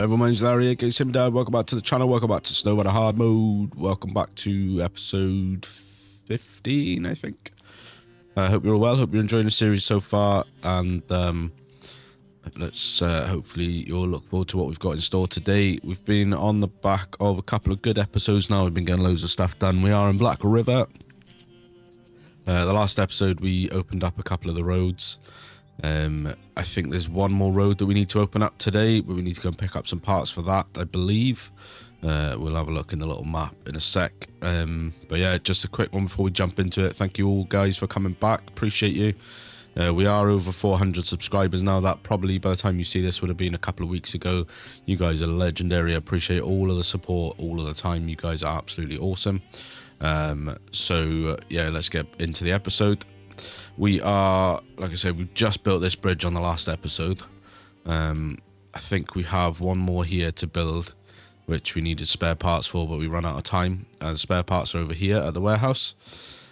Everyone, my name's Larry, aka Simdad. Welcome back to the channel. Welcome back to SnowRunner Hard Mode. Welcome back to episode 15, I think. I hope you're all well. Hope you're enjoying the series so far. And let's hopefully you'll look forward to what we've got in store today. We've been on the back of a couple of good episodes now. We've been getting loads of stuff done. We are in Black River. The last episode, we opened up a couple of the roads. I think there's one more road that we need to open up today, but we need to go and pick up some parts for that, I believe. We'll have a look in the little map in a sec. But yeah, just a quick one before we jump into it. Thank you all guys for coming back. Appreciate you. We are over 400 subscribers now. That probably by the time you see this would have been a couple of weeks ago. You guys are legendary. I appreciate all of the support all of the time. You guys are absolutely awesome. So yeah, let's get into the episode. We are, like I said, we've just built this bridge on the last episode. I think we have one more here to build, which we needed spare parts for, but we run out of time. And spare parts are over here at the warehouse.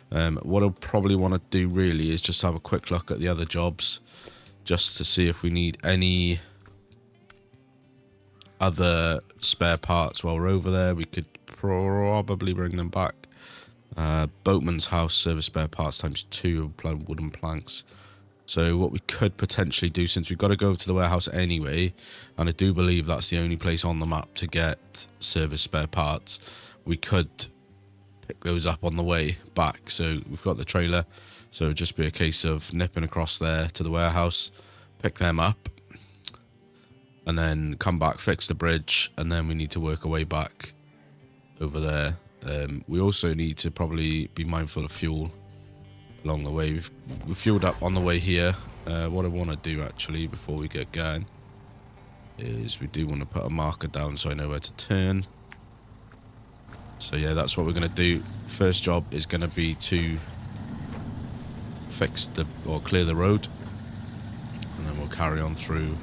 What I'll probably want to do really is just have a quick look at the other jobs, just to see if we need any other spare parts while we're over there. We could probably bring them back. Boatman's house, service spare parts ×2 wooden planks. So what we could potentially do, since we've got to go to the warehouse anyway, and I do believe that's the only place on the map to get service spare parts, we could pick those up on the way back. So we've got the trailer, so it'd just be a case of nipping across there to the warehouse, pick them up, and then come back, fix the bridge, and then we need to work our way back over there. We also need to probably be mindful of fuel along the way. We've fueled up on the way here. What I want to do actually before we get going is we do want to put a marker down so I know where to turn. So yeah, that's what we're going to do. First job is going to be to fix or clear the road, and then we'll carry on through,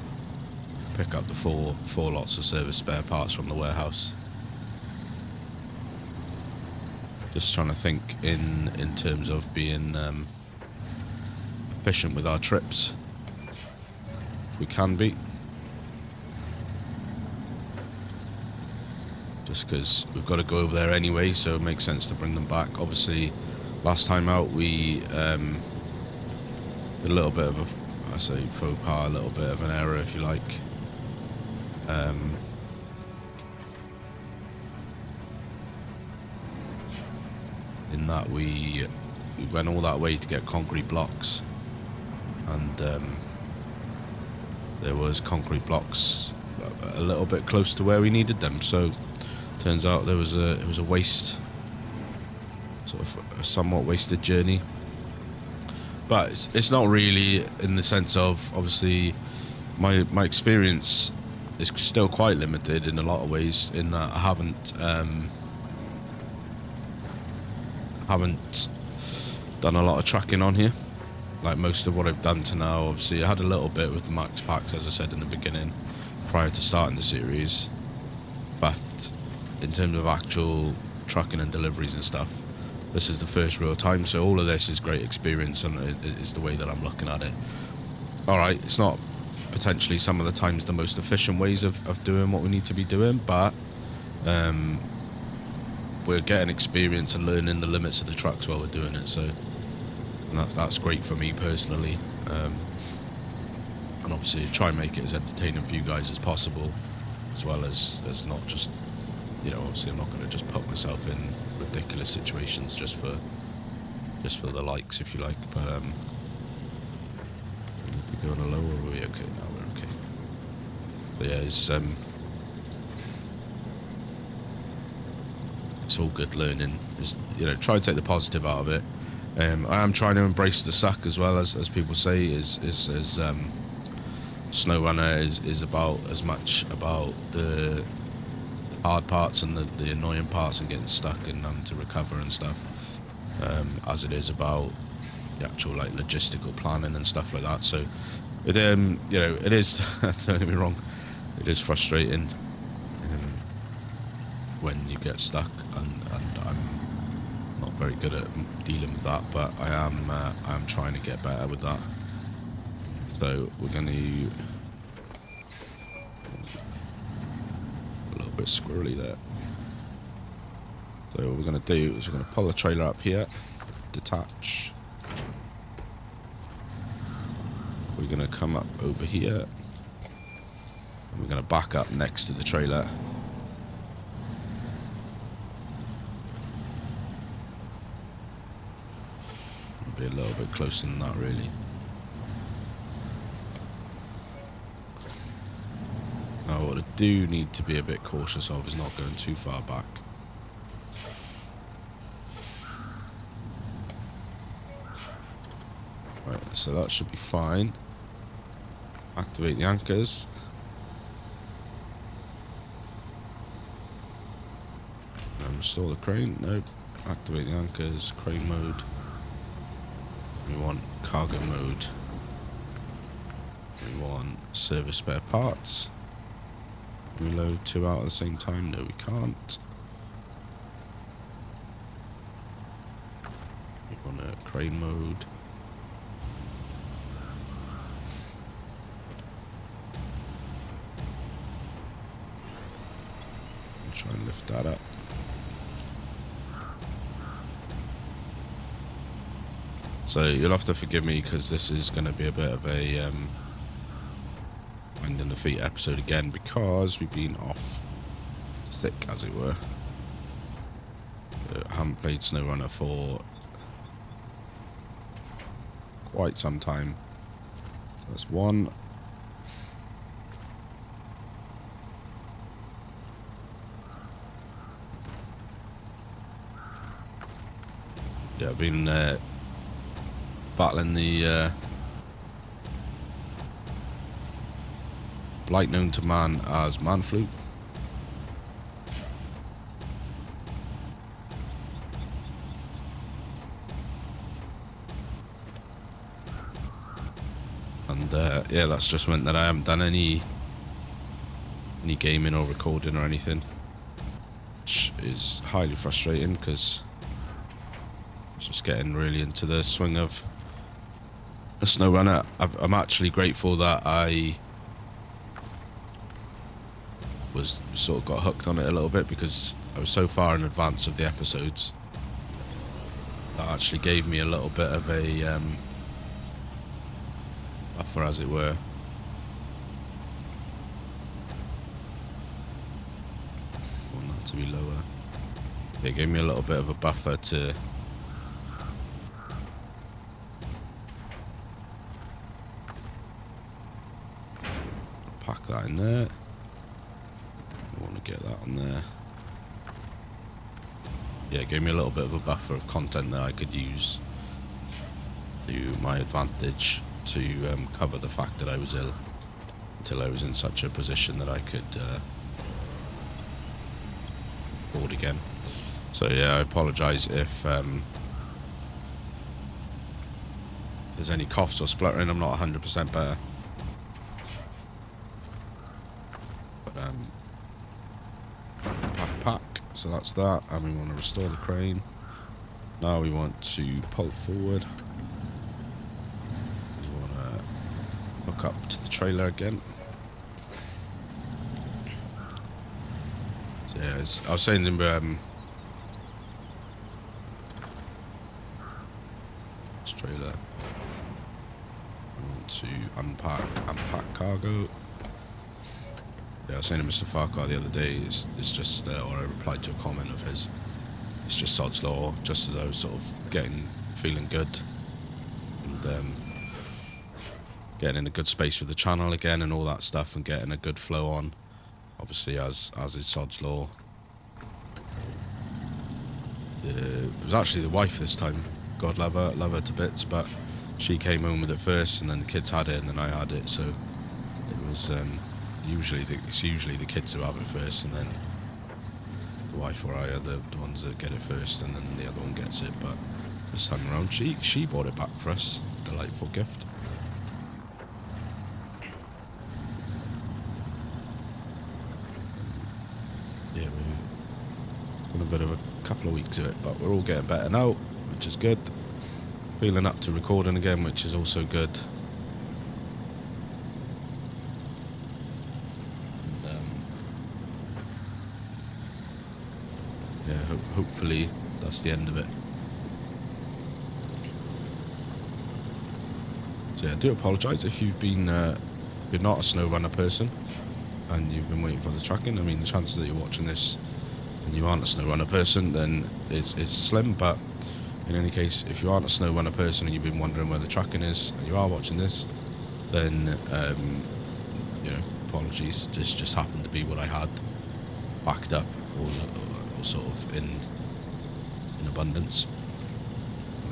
pick up the four lots of service spare parts from the warehouse. Just trying to think in terms of being efficient with our trips, if we can be. Just because we've got to go over there anyway, so it makes sense to bring them back. Obviously, last time out we did a little bit of I say faux pas, a little bit of an error, if you like. In that we went all that way to get concrete blocks, and there was concrete blocks a little bit close to where we needed them. So turns out it was a waste, sort of a somewhat wasted journey. But it's not really, in the sense of, obviously my experience is still quite limited in a lot of ways, in that I haven't done a lot of tracking on here. Like most of what I've done to now, obviously I had a little bit with the max packs, as I said in the beginning, prior to starting the series, but in terms of actual trucking and deliveries and stuff, this is the first real time. So all of this is great experience, and it is the way that I'm looking at it. Alright, it's not potentially some of the times the most efficient ways of doing what we need to be doing, but we're getting experience and learning the limits of the trucks while we're doing it, so and that's great for me personally. And obviously try and make it as entertaining for you guys as possible, as well as not just, you know, obviously I'm not going to just put myself in ridiculous situations just for the likes, if you like. But we need to go on a lower. Are we okay now? We're okay. But yeah, it's all good learning. Is, you know, try and take the positive out of it. I am trying to embrace the suck as well, as people say. Is SnowRunner is about as much about the hard parts and the annoying parts and getting stuck and to recover and stuff, as it is about the actual like logistical planning and stuff like that. So it you know, it is don't get me wrong, it is frustrating when you get stuck, and I'm not very good at dealing with that, but I am trying to get better with that. So we're going to bit squirrely there. So what we're going to do is we're going to pull the trailer up here, detach. We're going to come up over here. And we're going to back up next to the trailer. Be a little bit closer than that, really. Now, what I do need to be a bit cautious of is not going too far back. Right, so that should be fine. Activate the anchors. And restore the crane. Nope. Activate the anchors. Crane mode. We want cargo mode. We want service spare parts. Can we load 2 out at the same time? No, we can't. We want a crane mode. I'll try and lift that up. So you'll have to forgive me because this is going to be a bit of a wind in the feet episode again because we've been off sick, as it were. I haven't played SnowRunner for quite some time. So that's one. Yeah, I've been battling the blight known to man as man flu. And yeah, that's just meant that I haven't done any gaming or recording or anything, which is highly frustrating because I was just getting really into the swing of a SnowRunner. I'm actually grateful that I was sort of got hooked on it a little bit because I was so far in advance of the episodes that actually gave me a little bit of a buffer, as it were. I want that to be lower. Yeah, it gave me a little bit of a buffer to pack that in there. I want to get that on there. Yeah, it gave me a little bit of a buffer of content that I could use to my advantage to cover the fact that I was ill until I was in such a position that I could board again. So yeah, I apologise if there's any coughs or spluttering. I'm not 100% better. Pack, so that's that, and we want to restore the crane. Now we want to pull forward. We want to hook up to the trailer again. So yeah, I was saying this trailer. We want to unpack and pack cargo. Yeah, I was saying to Mr. Farquhar the other day, it's just, or I replied to a comment of his, it's just sod's law, just as I was sort of feeling good, and getting in a good space with the channel again and all that stuff, and getting a good flow on, obviously as is sod's law. It was actually the wife this time, God love her to bits, but she came home with it first, and then the kids had it, and then I had it, so it was, it's usually the kids who have it first, and then the wife or I are the ones that get it first, and then the other one gets it. But this time around, she bought it back for us. Delightful gift. Yeah, it's been a bit of a couple of weeks of it, but we're all getting better now, which is good. Feeling up to recording again, which is also good. hopefully that's the end of it. So yeah, I do apologise if you've been you're not a SnowRunner person and you've been waiting for the tracking. I mean, the chances that you're watching this and you aren't a SnowRunner person, then it's slim. But in any case, if you aren't a SnowRunner person and you've been wondering where the tracking is and you are watching this, then you know, apologies. This just happened to be what I had backed up, or sort of in abundance,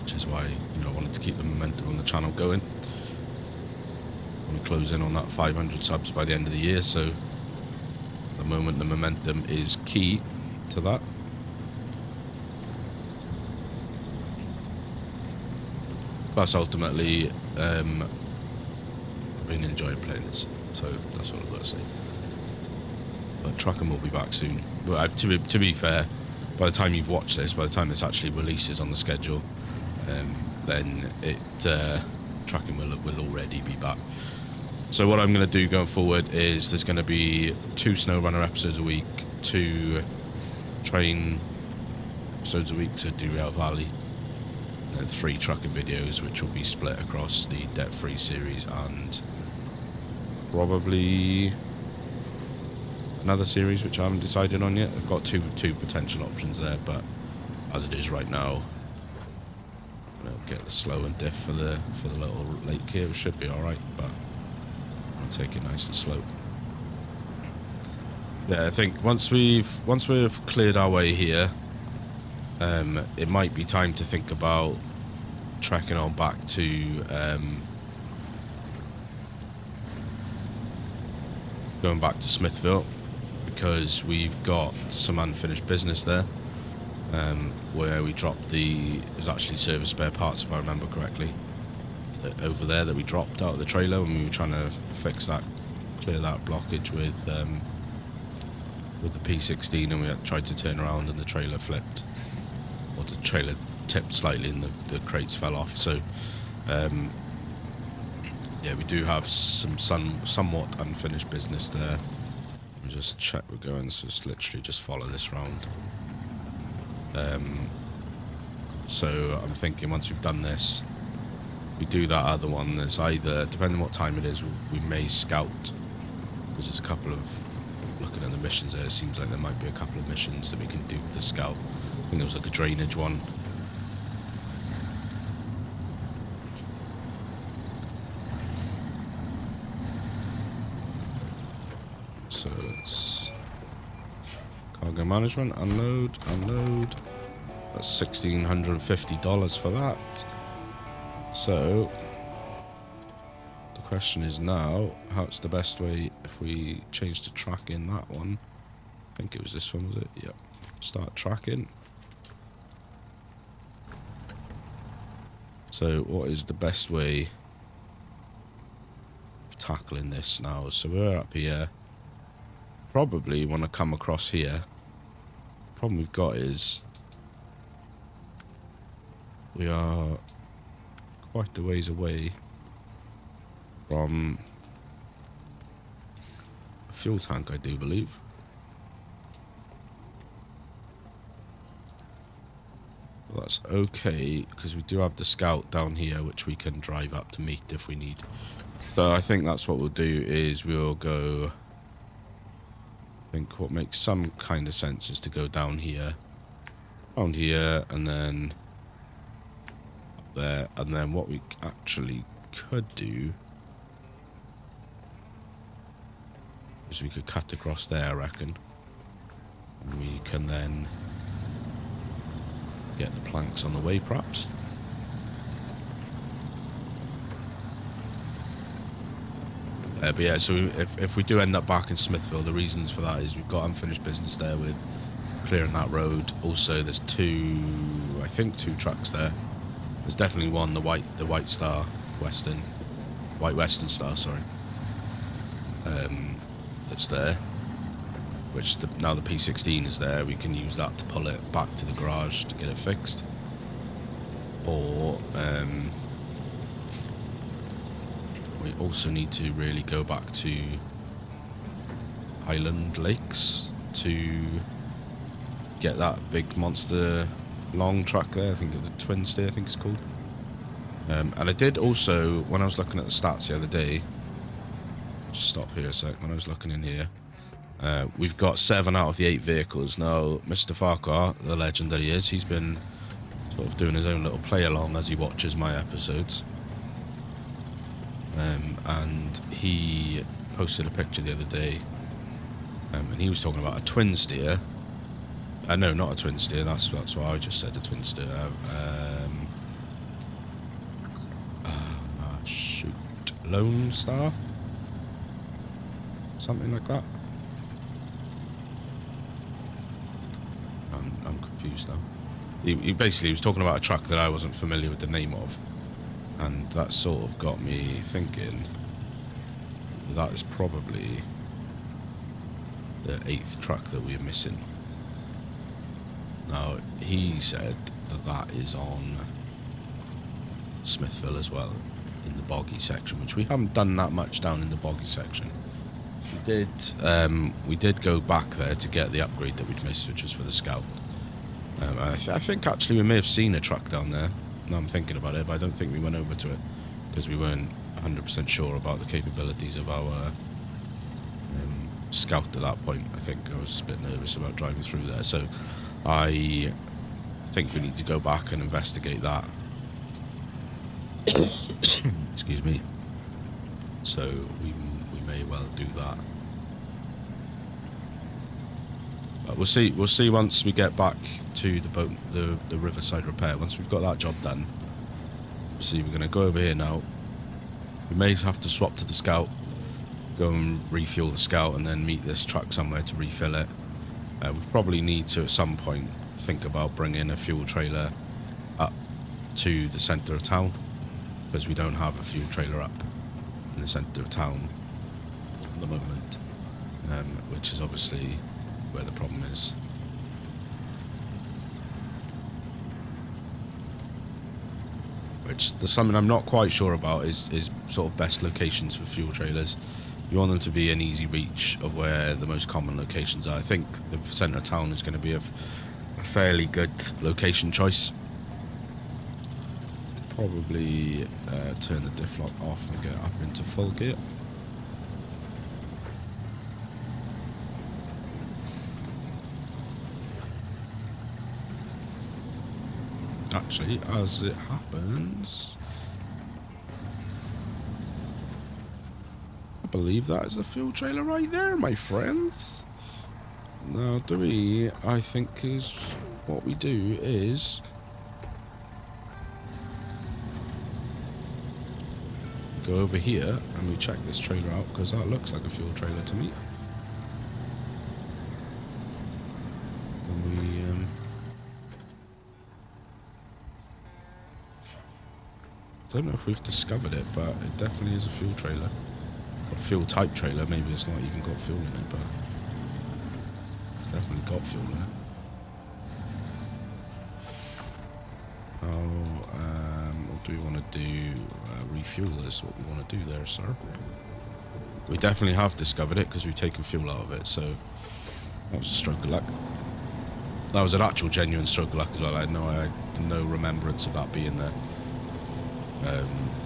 which is why, you know, I wanted to keep the momentum on the channel going. We close in on that 500 subs by the end of the year, so at the moment the momentum is key to that. Plus, ultimately, I've been enjoying playing this, so that's all I've got to say. But tracking will be back soon. But to be fair, by the time you've watched this, by the time this actually releases on the schedule, then tracking will already be back. So what I'm going to do going forward is there's going to be 2 SnowRunner episodes a week, 2 train episodes a week to Derail Valley, and then 3 trucking videos, which will be split across the debt-free series and probably another series which I haven't decided on yet. I've got two potential options there, but as it is right now, I'm gonna get the slow and diff for the little lake here. It should be all right, but I'll take it nice and slow. Yeah, I think once we've cleared our way here, it might be time to think about trekking on back to going back to Smithville, because we've got some unfinished business there, where we dropped it was actually service spare parts, if I remember correctly, over there that we dropped out of the trailer when we were trying to fix that, clear that blockage with the P16, and we had tried to turn around and the trailer flipped, or the trailer tipped slightly and the crates fell off. So yeah, we do have somewhat unfinished business there. Let me just check we're going, so it's literally just follow this round. So I'm thinking once we've done this, we do that other one. There's either, depending on what time it is, we may scout, because there's a couple of, looking at the missions there, it seems like there might be a couple of missions that we can do with the scout. I think there was like a drainage one. So it's cargo management, unload. That's $1,650 for that. So the question is now, how's the best way if we change to tracking that one? I think it was this one, was it? Yep. Start tracking. So what is the best way of tackling this now? So we're up here. Probably want to come across here. Problem we've got is we are quite a ways away from a fuel tank, I do believe. Well, that's okay, because we do have the scout down here, which we can drive up to meet if we need. So I think that's what we'll do, is we'll go, I think what makes some kind of sense is to go down here, and then up there, and then what we actually could do is we could cut across there, I reckon, and we can then get the planks on the way, perhaps. But yeah, so if we do end up back in Smithville, the reasons for that is we've got unfinished business there with clearing that road. Also, there's I think two trucks there. There's definitely one, the White Western Star, sorry. That's there. Which now the P16 is there, we can use that to pull it back to the garage to get it fixed. Or we also need to really go back to Highland Lakes to get that big monster long truck there. I think the twin steer, I think it's called. And I did also, when I was looking at the stats the other day, just stop here a sec, when I was looking in here, we've got 7 out of the 8 vehicles. Now, Mr. Farquhar, the legend that he is, he's been sort of doing his own little play along as he watches my episodes. And he posted a picture the other day, and he was talking about a twin steer. No, not a twin steer, that's what I just said, a twin steer. Shoot, Lone Star? Something like that. I'm confused now. He basically was talking about a truck that I wasn't familiar with the name of, and that sort of got me thinking that is probably the 8th truck that we're missing. Now, he said that that is on Smithville as well, in the boggy section, which we haven't done that much down in the boggy section. We did go back there to get the upgrade that we'd missed, which was for the Scout. I think actually we may have seen a truck down there. Now I'm thinking about it, but I don't think we went over to it because we weren't 100% sure about the capabilities of our Scout at that point. I think I was a bit nervous about driving through there, so I think we need to go back and investigate that. Excuse me. So we may well do that. But we'll see once we get back to the boat, the riverside repair. Once we've got that job done, we're going to go over here now. We may have to swap to the Scout, go and refuel the Scout, and then meet this truck somewhere to refill it. We probably need to at some point think about bringing a fuel trailer up to the centre of town, because we don't have a fuel trailer up in the centre of town at the moment, which is obviously where the problem is. Which there's something I'm not quite sure about is sort of best locations for fuel trailers. You want them to be an easy reach of where the most common locations are. I think the centre of town is going to be a fairly good location choice. Probably turn the diff lock off and get up into full gear. Actually, as it happens, I believe that is a fuel trailer right there, my friends. Now, I think is what we do is go over here and we check this trailer out, because that looks like a fuel trailer to me. And we don't know if we've discovered it, but it definitely is a fuel trailer. Or fuel type trailer. Maybe it's not even got fuel in it, but it's definitely got fuel in it. What do we want to do? Refuel is what we want to do there, sir. We definitely have discovered it because we've taken fuel out of it, so that was a stroke of luck. That was an actual genuine stroke of luck as well. I had no remembrance of that being there.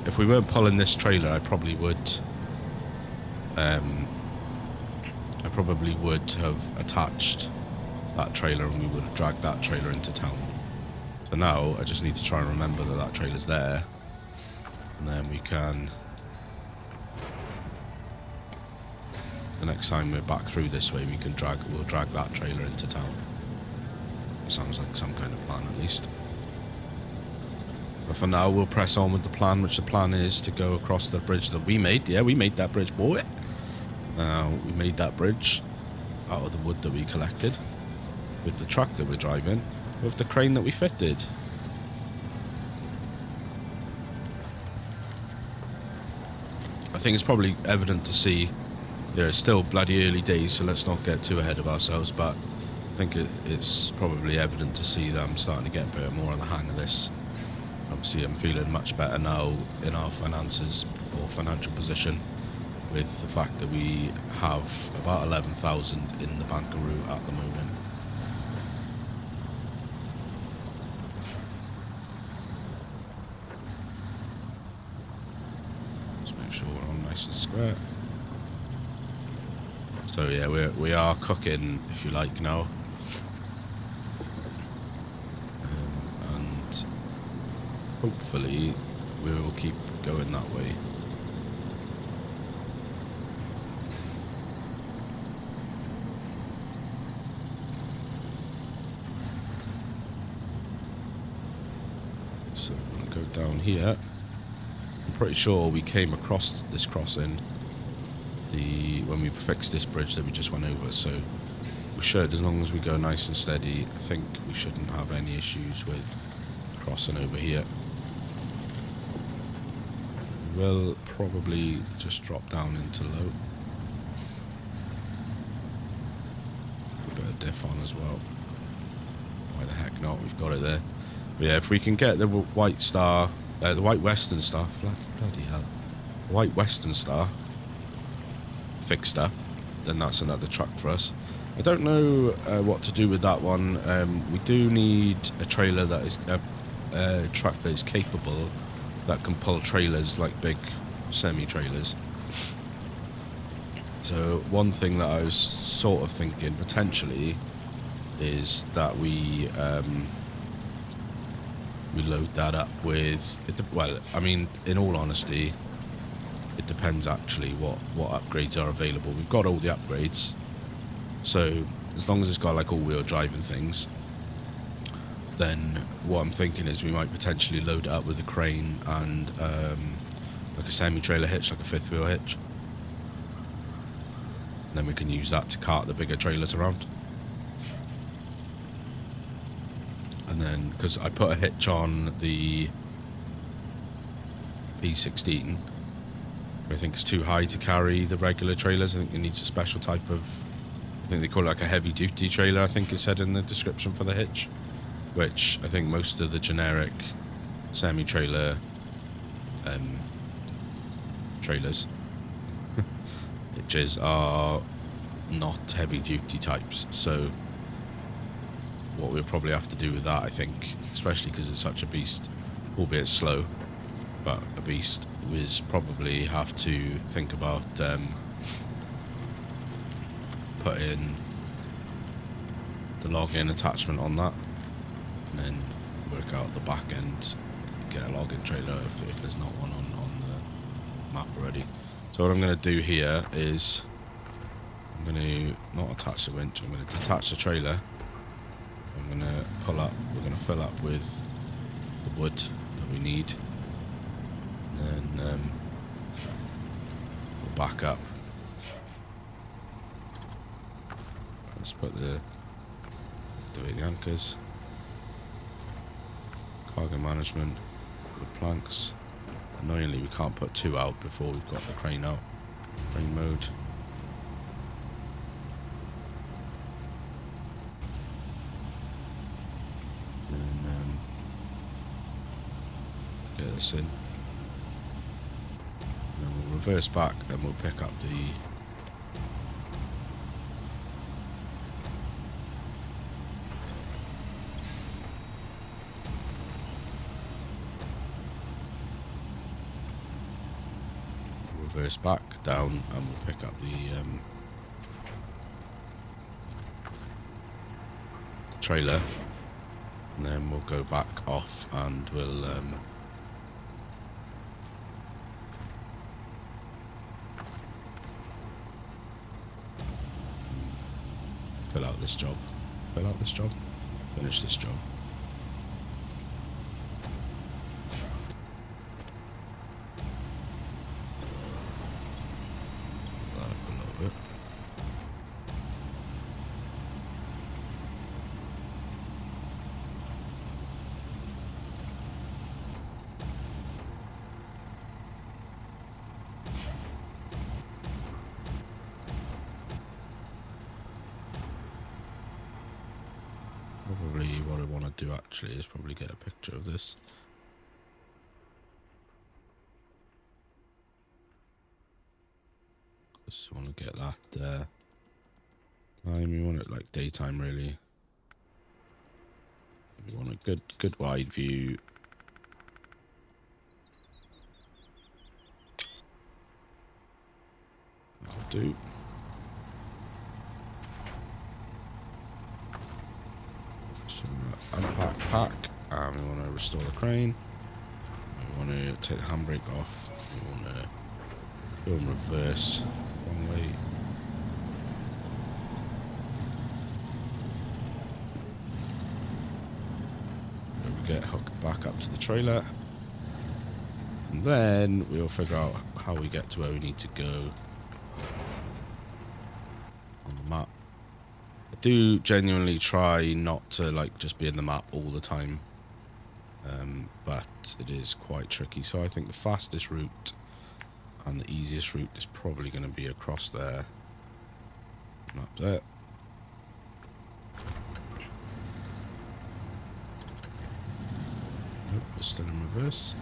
If we weren't pulling this trailer, I probably would have attached that trailer, and we would have dragged that trailer into town. So now I just need to try and remember that that trailer's there, and then we can, the next time we're back through this way, we'll drag that trailer into town. It sounds like some kind of plan, at least. But for now, we'll press on with the plan, which the plan is to go across the bridge that we made. Yeah, we made that bridge, boy. We made that bridge out of the wood that we collected, with the truck that we're driving, with the crane that we fitted. I think it's probably evident to see, it's still bloody early days, so let's not get too ahead of ourselves, but I think it's probably evident to see that I'm starting to get a bit more on the hang of this. Obviously, I'm feeling much better now in our finances or financial position, with the fact that we have about 11,000 in the bankaroo at the moment. make sure we're on nice and square. So yeah, we are cooking, if you like, now. And hopefully we will keep going that way. So I'm going to go down here. I'm pretty sure we came across this crossing when we fixed this bridge that we just went over, so we should, as long as we go nice and steady, I think we shouldn't have any issues with crossing over here. We'll probably just drop down into low. A bit of diff on as well. Why the heck not? We've got it there. But yeah, if we can get the white star, the white western star, bloody hell, the white western star fixed up, then that's another truck for us. I don't know what to do with that one. We do need a trailer that is a truck that is capable, that can pull trailers like big semi-trailers. So one thing that I was sort of thinking potentially is that we load that up with, well, I mean, in all honesty, it depends actually what upgrades are available. We've got all the upgrades, so as long as it's got like all-wheel drive and things, then what I'm thinking is we might potentially load it up with a crane and like a semi-trailer hitch, like a fifth wheel hitch, and then we can use that to cart the bigger trailers around. And then, because I put a hitch on the P16, I think it's too high to carry the regular trailers. I think it needs a special type of, I think they call it like a heavy duty trailer, I think it said in the description for the hitch, which I think most of the generic semi-trailer trailers hitches are not heavy duty types. So what we'll probably have to do with that, I think, especially because it's such a beast, albeit slow, but a beast, is probably have to think about putting the login attachment on that, and then work out the back end, get a login trailer if there's not one on the map already. So what I'm going to do here is I'm going to not attach the winch, I'm going to detach the trailer. I'm going to pull up, we're going to fill up with the wood that we need, and then we'll back up. Let's put the anchors, cargo management, wood planks. Annoyingly, we can't put two out before we've got the crane out. Crane mode. Get this in. And then we'll reverse back and we'll pick up the back down, and we'll pick up the trailer, and then we'll go back off and we'll fill out this job, finish this job. Probably what I want to do actually is probably get a picture of this. Just want to get that time. You want it like daytime, really. You want a good wide view. do. So unpack pack, and we want to restore the crane. We want to take the handbrake off. We want to go in reverse, wrong way. There we get hooked back up to the trailer. And then we'll figure out how we get to where we need to go on the map. I do genuinely try not to like just be in the map all the time, but it is quite tricky. So I think the fastest route and the easiest route is probably going to be across there and up there. Nope, we're still in reverse.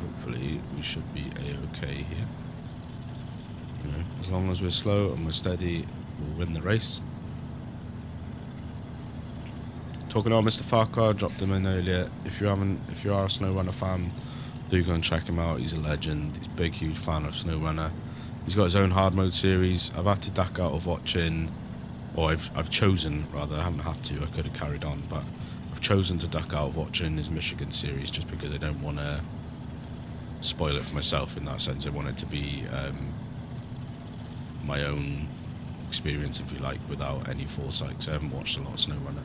Hopefully we should be a-okay here. You know, as long as we're slow and we're steady, we'll win the race. Talking about Mr. Farquhar, dropped him in earlier. If you are a SnowRunner fan, do go and check him out. He's a legend. He's a big, huge fan of SnowRunner. He's got his own hard mode series. I've had to duck out of watching, or I've chosen rather. I haven't had to. I could have carried on, but I've chosen to duck out of watching his Michigan series just because I don't want to spoil it for myself in that sense. I want it to be my own experience, if you like, without any foresight, because I haven't watched a lot of SnowRunner.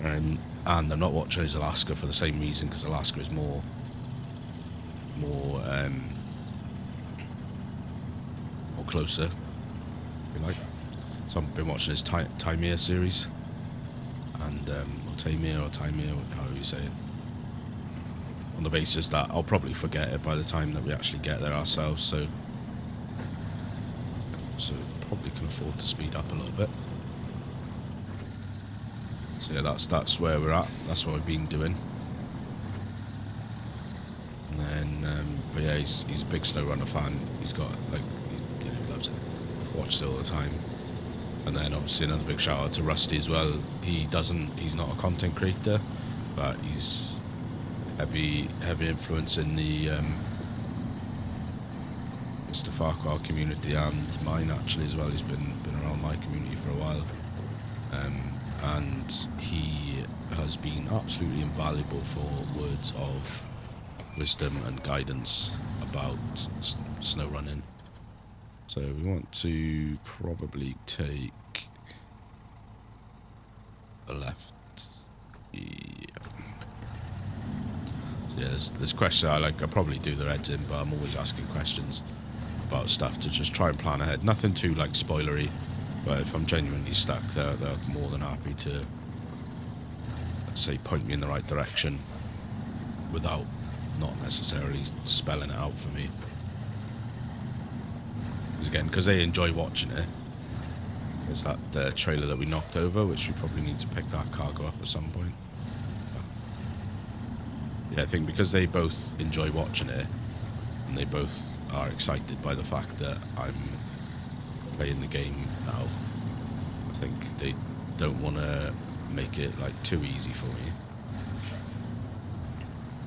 And I'm not watching his Alaska for the same reason, because Alaska is more closer, if you like. So I've been watching his Taimir series, and or Taimir, however you say it, on the basis that I'll probably forget it by the time that we actually get there ourselves. So probably can afford to speed up a little bit. So yeah, that's where we're at. That's what we've been doing. And then, but yeah, he's a big SnowRunner fan. He's got like, he loves it. Watches it all the time. And then obviously another big shout out to Rusty as well. He's not a content creator, but he's heavy influence in the Mr. Farquhar community and mine actually as well. He's been around my community for a while. And he has been absolutely invaluable for words of wisdom and guidance about snow running. So we want to probably take a left. Yeah. So yeah, there's questions I probably do the editing, but I'm always asking questions about stuff to just try and plan ahead. Nothing too like spoilery. But if I'm genuinely stuck, they're more than happy to, let's say, point me in the right direction without not necessarily spelling it out for me. Because they enjoy watching it. There's that trailer that we knocked over, which we probably need to pick that cargo up at some point. But yeah, I think because they both enjoy watching it, and they both are excited by the fact that I'm playing the game now, I think they don't want to make it like too easy for me,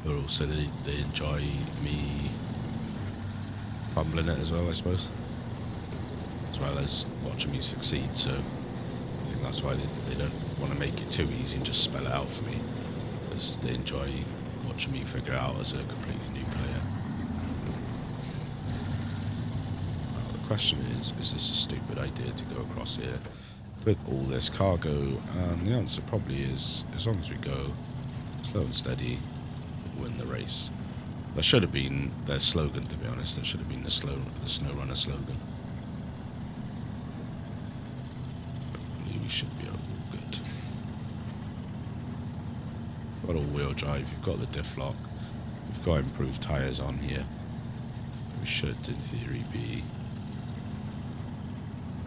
but also they enjoy me fumbling it as well, I suppose, as well as watching me succeed. So I think that's why they don't want to make it too easy and just spell it out for me, because they enjoy watching me figure it out as a completely new player. The question is this a stupid idea to go across here with all this cargo? And the answer probably is, as long as we go slow and steady, we'll win the race. That should have been their slogan, to be honest. That should have been the SnowRunner slogan. Hopefully we should be all good. Got all-wheel drive, you've got the diff lock, we've got improved tyres on here. We should, in theory, be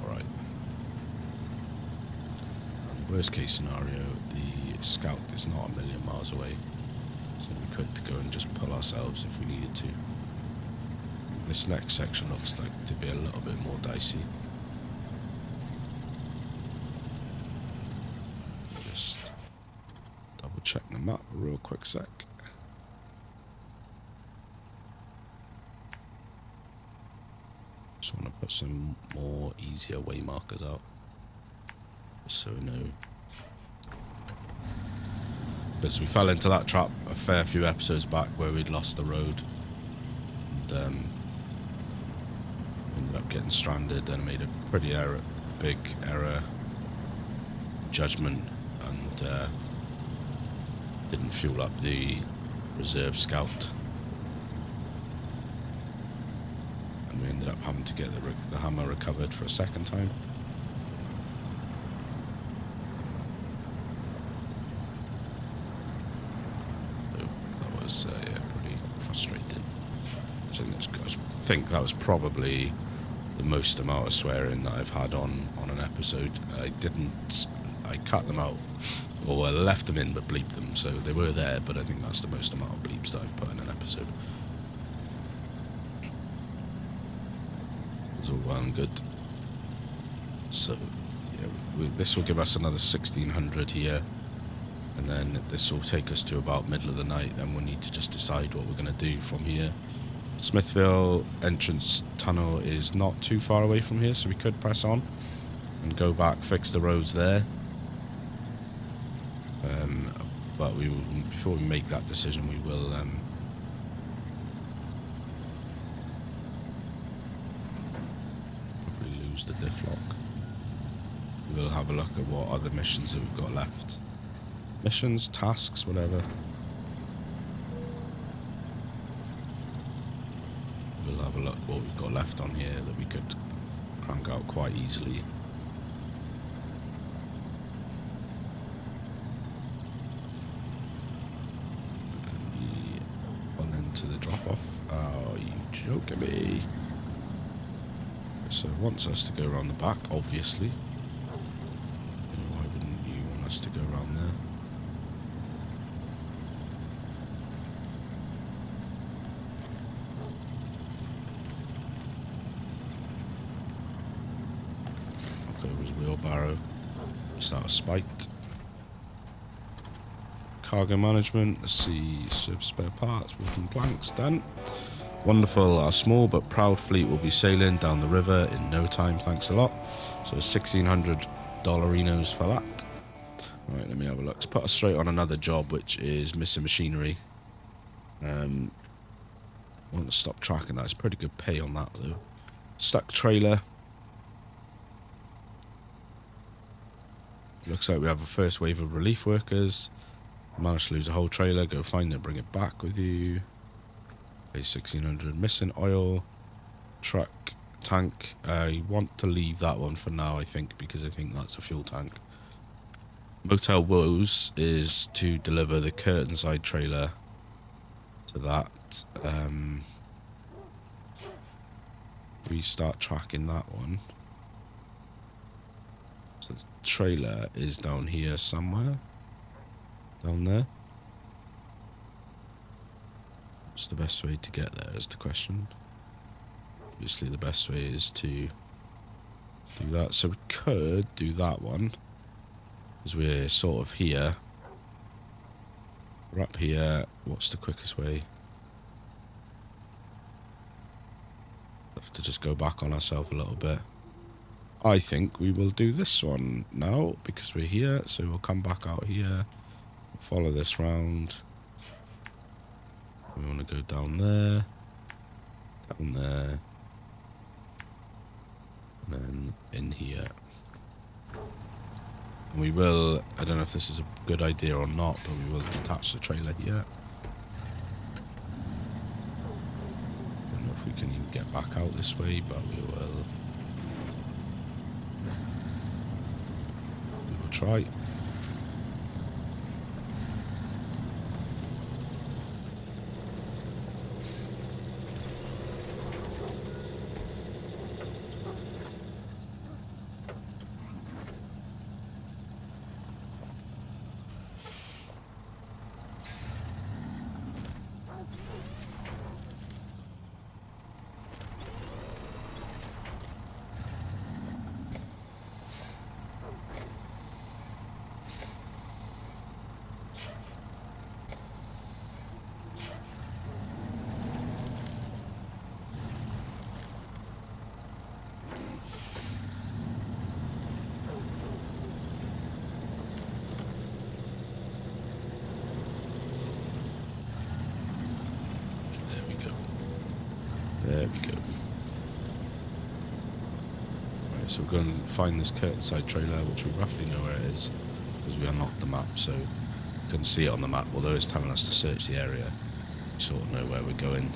alright. Worst case scenario, the Scout is not a million miles away, so we could go and just pull ourselves if we needed to. This next section looks like to be a little bit more dicey. Just double check the map a real quick sec. Just want to put some more easier way markers out, just so we know. Because we fell into that trap a fair few episodes back where we'd lost the road. And ended up getting stranded and made a pretty big error judgment, and didn't fuel up the reserve scout. And we ended up having to get the hammer recovered for a second time. Yeah, pretty frustrating. I think that was probably the most amount of swearing that I've had on an episode. I cut them out, or I left them in but bleeped them, so they were there, but I think that's the most amount of bleeps that I've put in an episode. It's all well and good. So, yeah, this will give us another 1600 here. And then this will take us to about middle of the night. Then we'll need to just decide what we're going to do from here. Smithville entrance tunnel is not too far away from here, so we could press on and go back, fix the roads there. But we will, before we make that decision, we will probably lose the diff lock. We'll have a look at what other missions that we've got left. Missions, tasks, whatever. We'll have a look what we've got left on here that we could crank out quite easily. And we pull into the drop-off. Oh, you joking me? So it wants us to go around the back, obviously. Why wouldn't you want us to go around there? Wheelbarrow. Start a spite. Cargo management. Let's see. Serve spare parts. Wooden planks. Done. Wonderful. Our small but proud fleet will be sailing down the river in no time. Thanks a lot. So $1,600 $1,600 for that. Right, let me have a look. Let's put us straight on another job, which is missing machinery. I want to stop tracking that. It's pretty good pay on that, though. Stuck trailer. Looks like we have a first wave of relief workers. Managed to lose a whole trailer. Go find it, bring it back with you. Pay 1,600. Missing oil. Truck. Tank. I want to leave that one for now, I think, because I think that's a fuel tank. Motel Woes is to deliver the curtainside trailer to that. We start tracking that one. So the trailer is down here somewhere. Down there. What's the best way to get there is the question. Obviously the best way is to do that. So we could do that one. Because we're sort of here. We're up here. What's the quickest way? Have to just go back on ourselves a little bit. I think we will do this one now because we're here. So we'll come back out here. Follow this round. We want to go down there. Down there. And then in here. And we will, I don't know if this is a good idea or not, but we will detach the trailer here. I don't know if we can even get back out this way, but we will. We will try. There we go. Right, so we're going to find this curtainside trailer, which we roughly know where it is, because we unlocked the map, so you couldn't see it on the map, although it's telling us to search the area. We sort of know where we're going.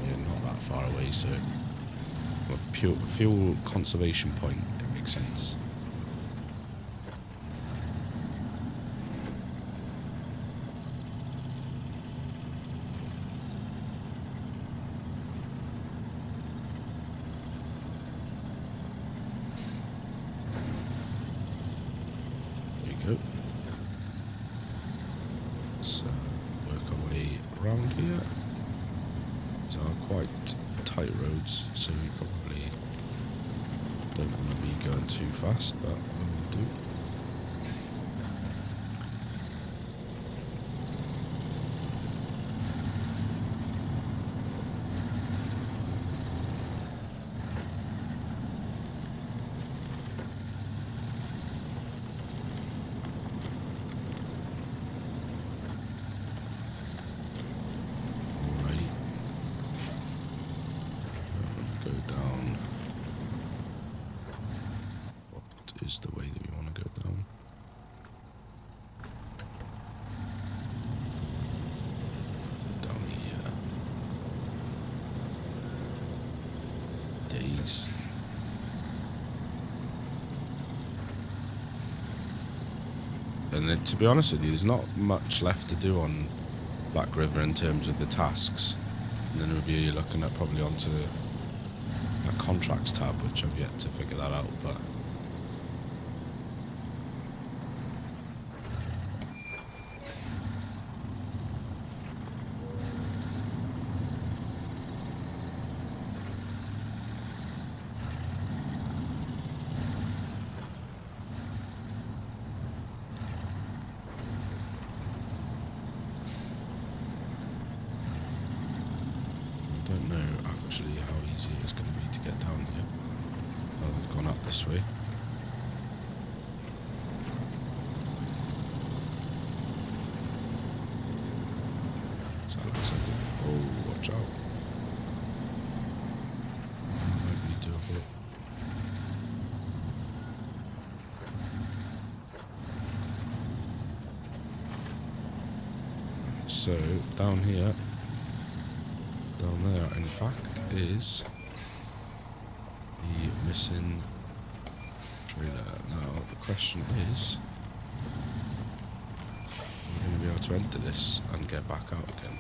We're not that far away, so with pure fuel conservation point, it makes sense. Go. Let's work our way around here. These are quite tight roads, so we probably don't want to be going too fast, but we'll do. Is the way that we want to go down. Down here. Days. And then, to be honest with you, there's not much left to do on Black River in terms of the tasks. And then we'll be looking at probably onto a contracts tab, which I've yet to figure that out, but don't know actually how easy it's going to be to get down here. Oh, I've gone up this way. So that looks like it. Oh, watch out. Might be doable. So, down here, down there, in fact, is the missing trailer. Now, the question is, are we going to be able to enter this and get back out again?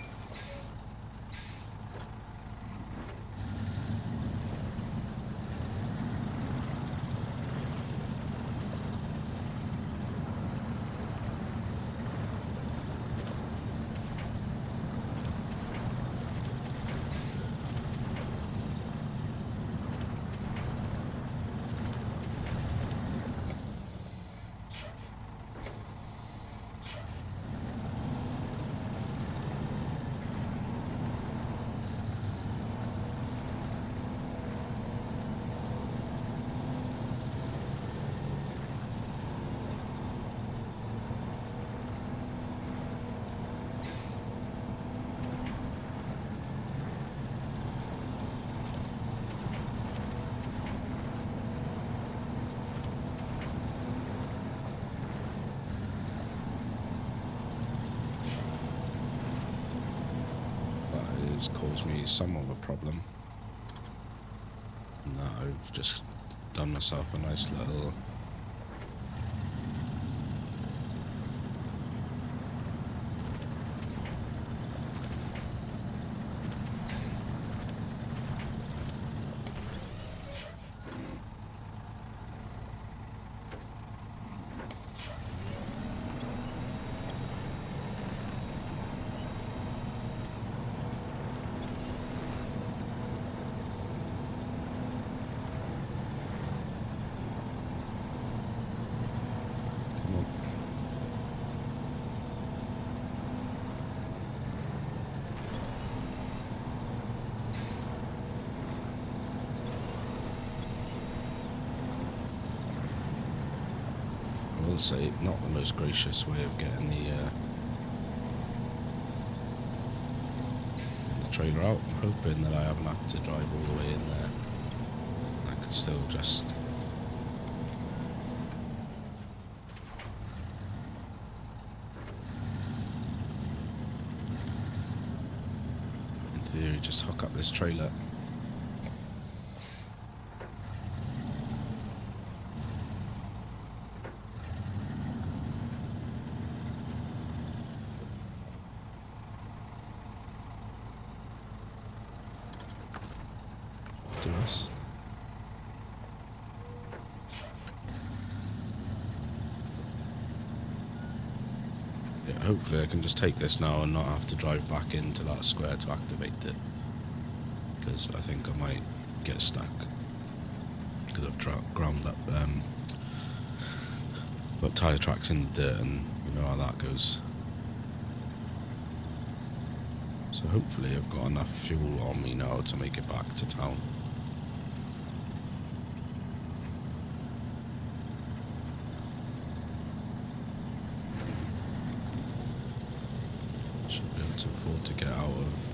Has caused me some of a problem, and that I've just done myself a nice little say not the most gracious way of getting the trailer out. I'm hoping that I haven't had to drive all the way in there. I could still just... in theory, just hook up this trailer. Do this. Yeah, hopefully I can just take this now and not have to drive back into that square to activate it, because I think I might get stuck because I've ground up got tyre tracks in the dirt, and you know how that goes. So hopefully I've got enough fuel on me now to make it back to town. Should be able to afford to get out of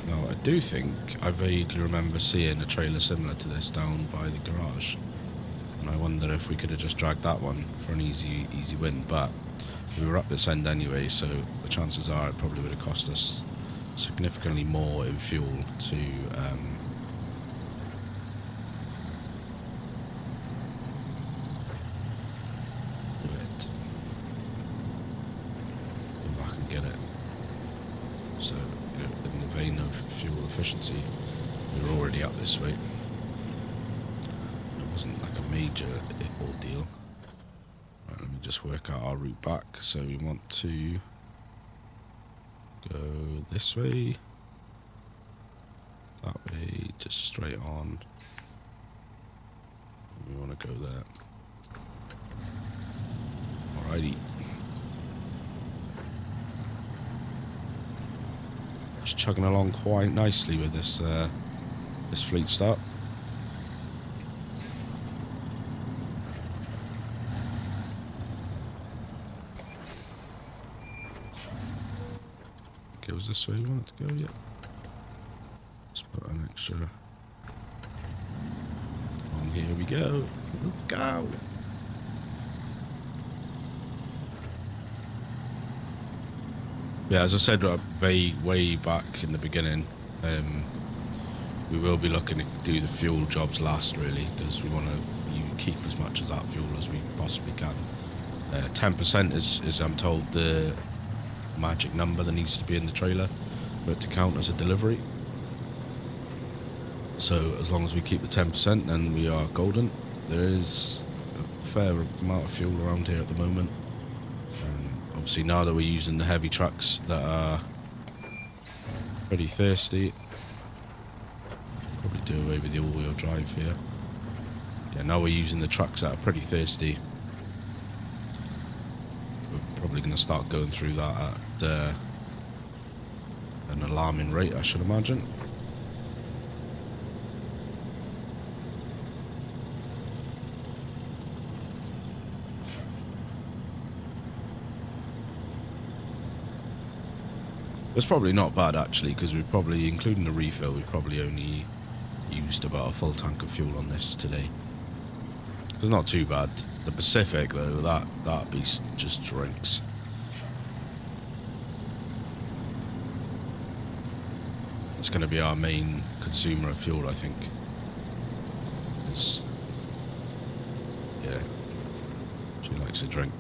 now, I do think I vaguely remember seeing a trailer similar to this down by the garage, and I wonder if we could have just dragged that one for an easy win, but we were up this end anyway, so the chances are it probably would have cost us significantly more in fuel to do it. Go back and get it. So, you know, in the vein of fuel efficiency, we were already up this way. It wasn't like a major ordeal. Right, let me just work out our route back. So we want to go this way, that way, just straight on. We want to go there. Alrighty. Just chugging along quite nicely with this this Fleetstar. Goes this way. You want it to go? Yeah. Let's put an extra on. Here we go. Let's go. Yeah, as I said way back in the beginning, we will be looking to do the fuel jobs last, really, because we want to keep as much of that fuel as we possibly can. 10% is, I'm told, the magic number that needs to be in the trailer for it to count as a delivery. So as long as we keep the 10%, then we are golden. There is a fair amount of fuel around here at the moment. Obviously, now that we're using the heavy trucks that are pretty thirsty, probably do away with the all-wheel drive here. Yeah, now we're using the trucks that are pretty thirsty. We're probably going to start going through that at an alarming rate, I should imagine. It's probably not bad, actually, because we probably, including the refill, we've probably only used about a full tank of fuel on this today. It's not too bad. The Pacific, though, that beast just drinks. It's going to be our main consumer of fuel, I think. Because, yeah, she likes a drink.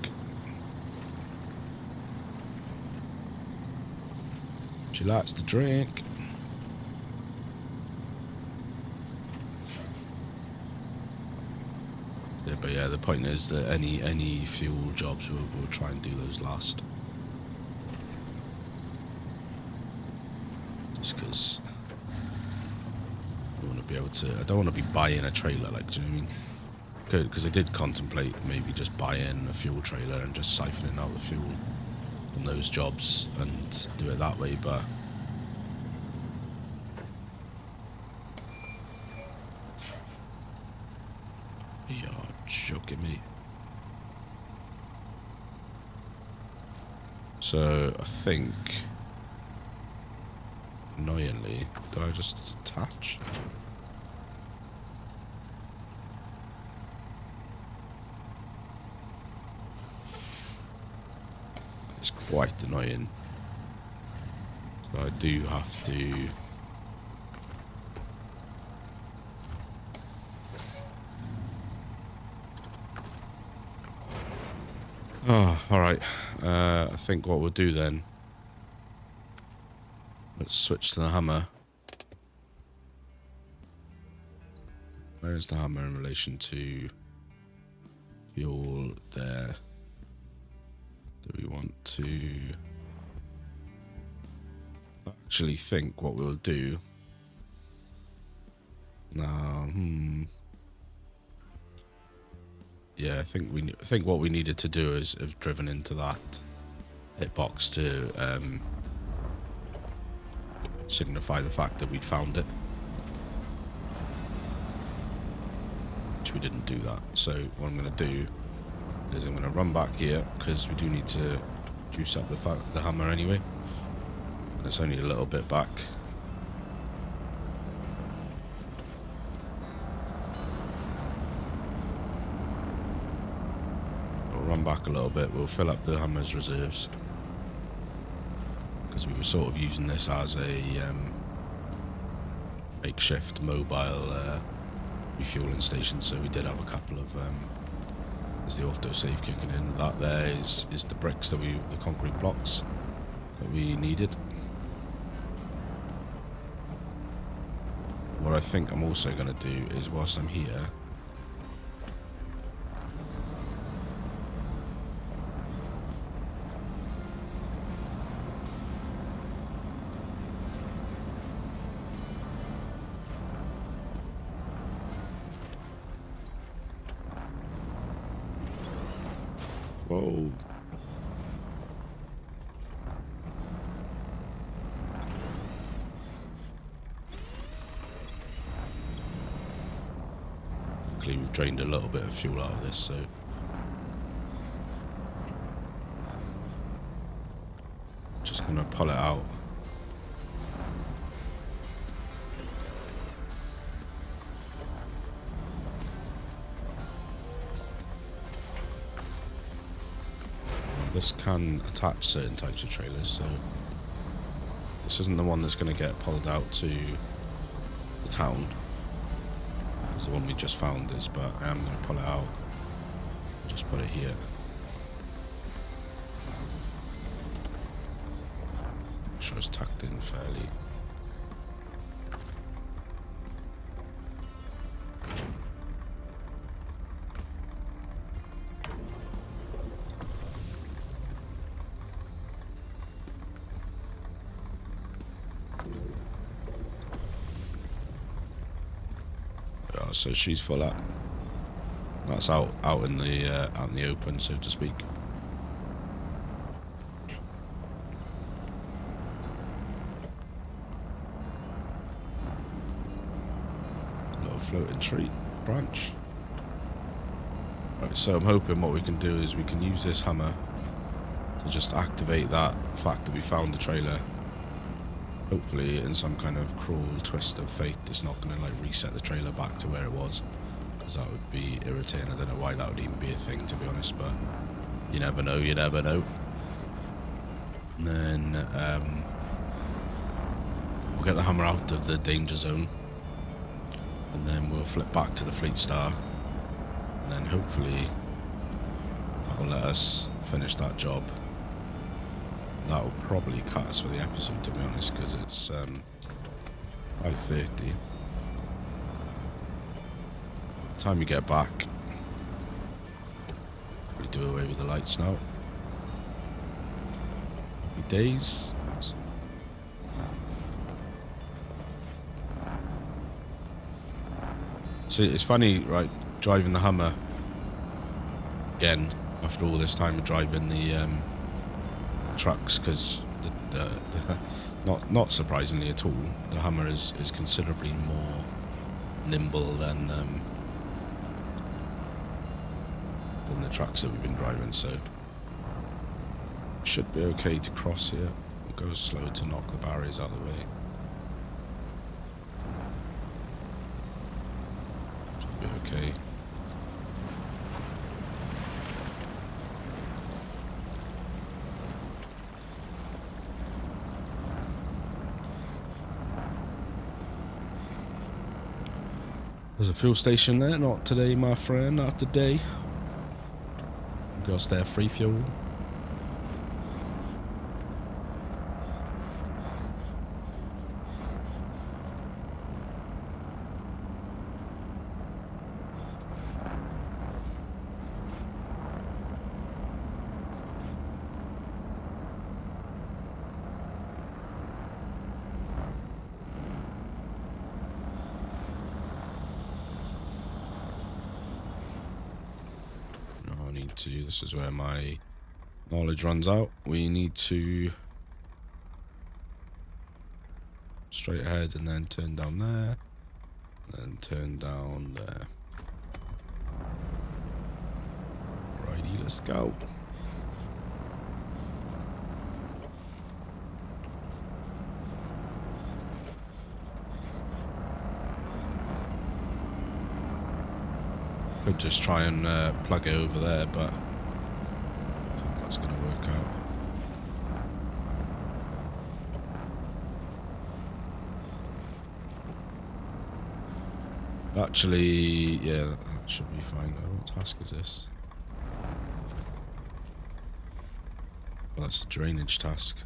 She likes to drink. Yeah, but yeah, the point is that any fuel jobs, we'll try and do those last. Just because I want to be able to. I don't want to be buying a trailer, like, do you know what I mean? Good, because I did contemplate maybe just buying a fuel trailer and just siphoning out the fuel on those jobs and do it that way, but you're joking me. So I think, annoyingly, did I just attach? It's quite annoying. So I do have to. Oh, alright. I think what we'll do then, let's switch to the hammer. Where's the hammer in relation to fuel there? Do we want to actually think what we'll do now? Yeah, I think what we needed to do is have driven into that hitbox to signify the fact that we'd found it. Which we didn't do that. So what I'm going to do is I'm going to run back here because we do need to juice up the hammer anyway. And it's only a little bit back. Run back a little bit, we'll fill up the hammer's reserves because we were sort of using this as a makeshift mobile refueling station, so we did have a couple of there's the auto save kicking in. That there is the bricks that the concrete blocks that we needed. What I think I'm also going to do is, whilst I'm here, whoa. Luckily we've drained a little bit of fuel out of this, so just gonna pull it out. This can attach certain types of trailers, so this isn't the one that's going to get pulled out to the town, as the one we just found is, but I am going to pull it out and just put it here. Make sure it's tucked in fairly. So she's full up. That's out in the open, so to speak. Little floating tree branch. Right, so I'm hoping what we can do is we can use this hammer to just activate that fact that we found the trailer. Hopefully in some kind of cruel twist of fate it's not going to like reset the trailer back to where it was, because that would be irritating. I don't know why that would even be a thing, to be honest, but you never know, you never know. And then we'll get the hammer out of the danger zone, and then we'll flip back to the Fleetstar, and then hopefully that will let us finish that job. That will probably cut us for the episode, to be honest, because it's 5:30. Time we get back, we do away with the lights now. Happy days. So it's funny, right, driving the Hummer again after all this time of driving the trucks, because not surprisingly at all, the Hummer is considerably more nimble than the trucks that we've been driving, so should be okay to cross here. We'll go slow to knock the barriers out of the way. Should be okay. There's a fuel station there. Not today, my friend. Not today. Got spare free fuel. This is where my knowledge runs out. We need to straight ahead and then turn down there, then turn down there. Alrighty, let's go. Could just try and plug it over there, but I think that's going to work out. Actually, yeah, that should be fine though. What task is this? Well, that's the drainage task.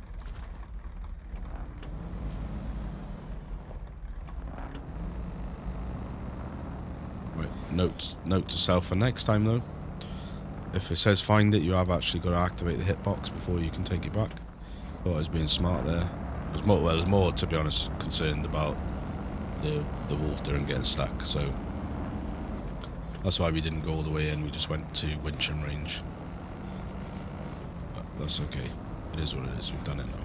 Note to self for next time though. If it says find it, you have actually got to activate the hitbox before you can take it back. Thought I was being smart there. I was more, to be honest, concerned about the water and getting stuck. So that's why we didn't go all the way in. We just went to Wincham range. But that's okay. It is what it is. We've done it now.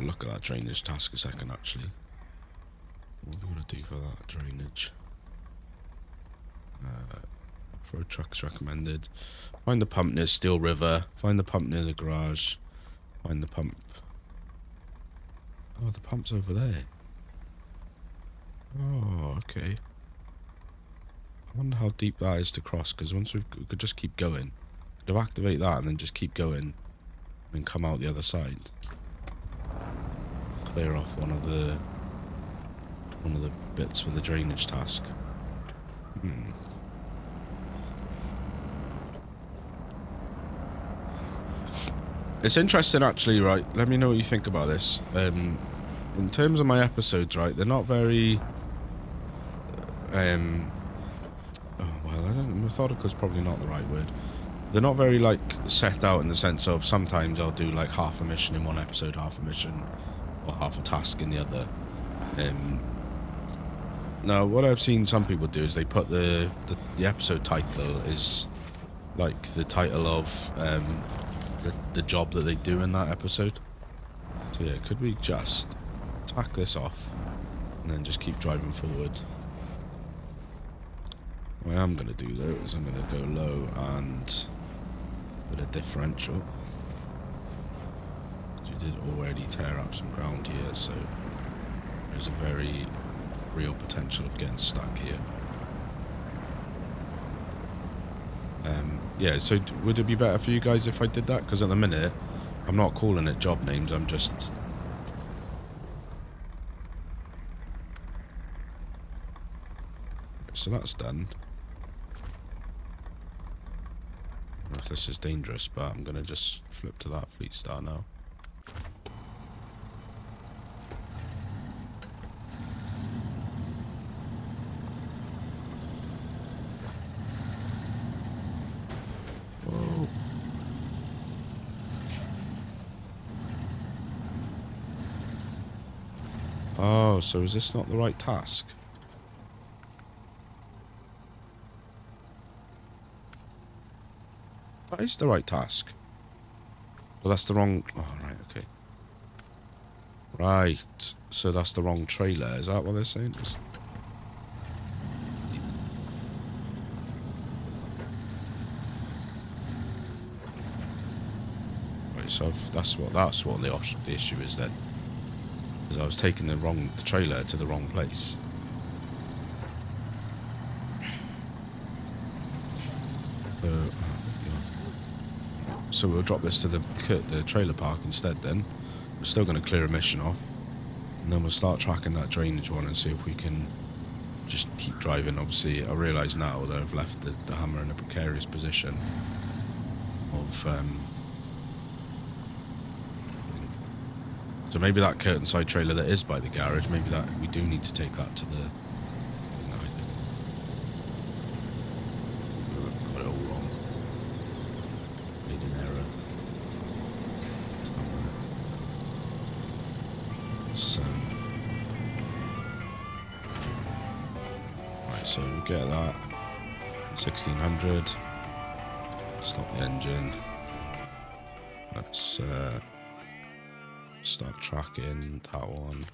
Look at that drainage task a second, actually. What have we got to do for that drainage? Road trucks recommended. Find the pump near Steel River. Find the pump near the garage. Find the pump. Oh, the pump's over there. Oh, okay. I wonder how deep that is to cross, because once we could just keep going. Could have activate that and then just keep going and come out the other side. Clear off one of the bits for the drainage task. It's interesting actually, right? Let me know what you think about this. In terms of my episodes, right, they're not very oh well, I don't, methodical's probably not the right word. They're not very like set out in the sense of sometimes I'll do like half a mission in one episode, half a mission or half a task in the other. Now, what I've seen some people do is they put the episode title is like the title of the job that they do in that episode. So yeah, could we just tack this off and then just keep driving forward? What I am going to do though is I'm going to go low and put a differential. We did already tear up some ground here, so there's a very real potential of getting stuck here. Yeah, so would it be better for you guys if I did that? Because at the minute, I'm not calling it job names, I'm just... So that's done. I don't know if this is dangerous, but I'm going to just flip to that Fleetstar now. Whoa. Oh, so is this not the right task? That is the right task. Well, that's the wrong... Oh, right, okay. Right. So that's the wrong trailer. Is that what they're saying? So that's what the issue is then. Because I was taking the trailer to the wrong place. So, oh my God. So we'll drop this to the trailer park instead then. We're still going to clear a mission off. And then we'll start tracking that drainage one and see if we can just keep driving. Obviously, I realise now that I've left the hammer in a precarious position of... So maybe that curtain side trailer that is by the garage, maybe that we do need to take that to the... No, I think I've got it all wrong. Made an error. So... Right, so we'll get that. 1600. Stop the engine. Let's... start tracking that one.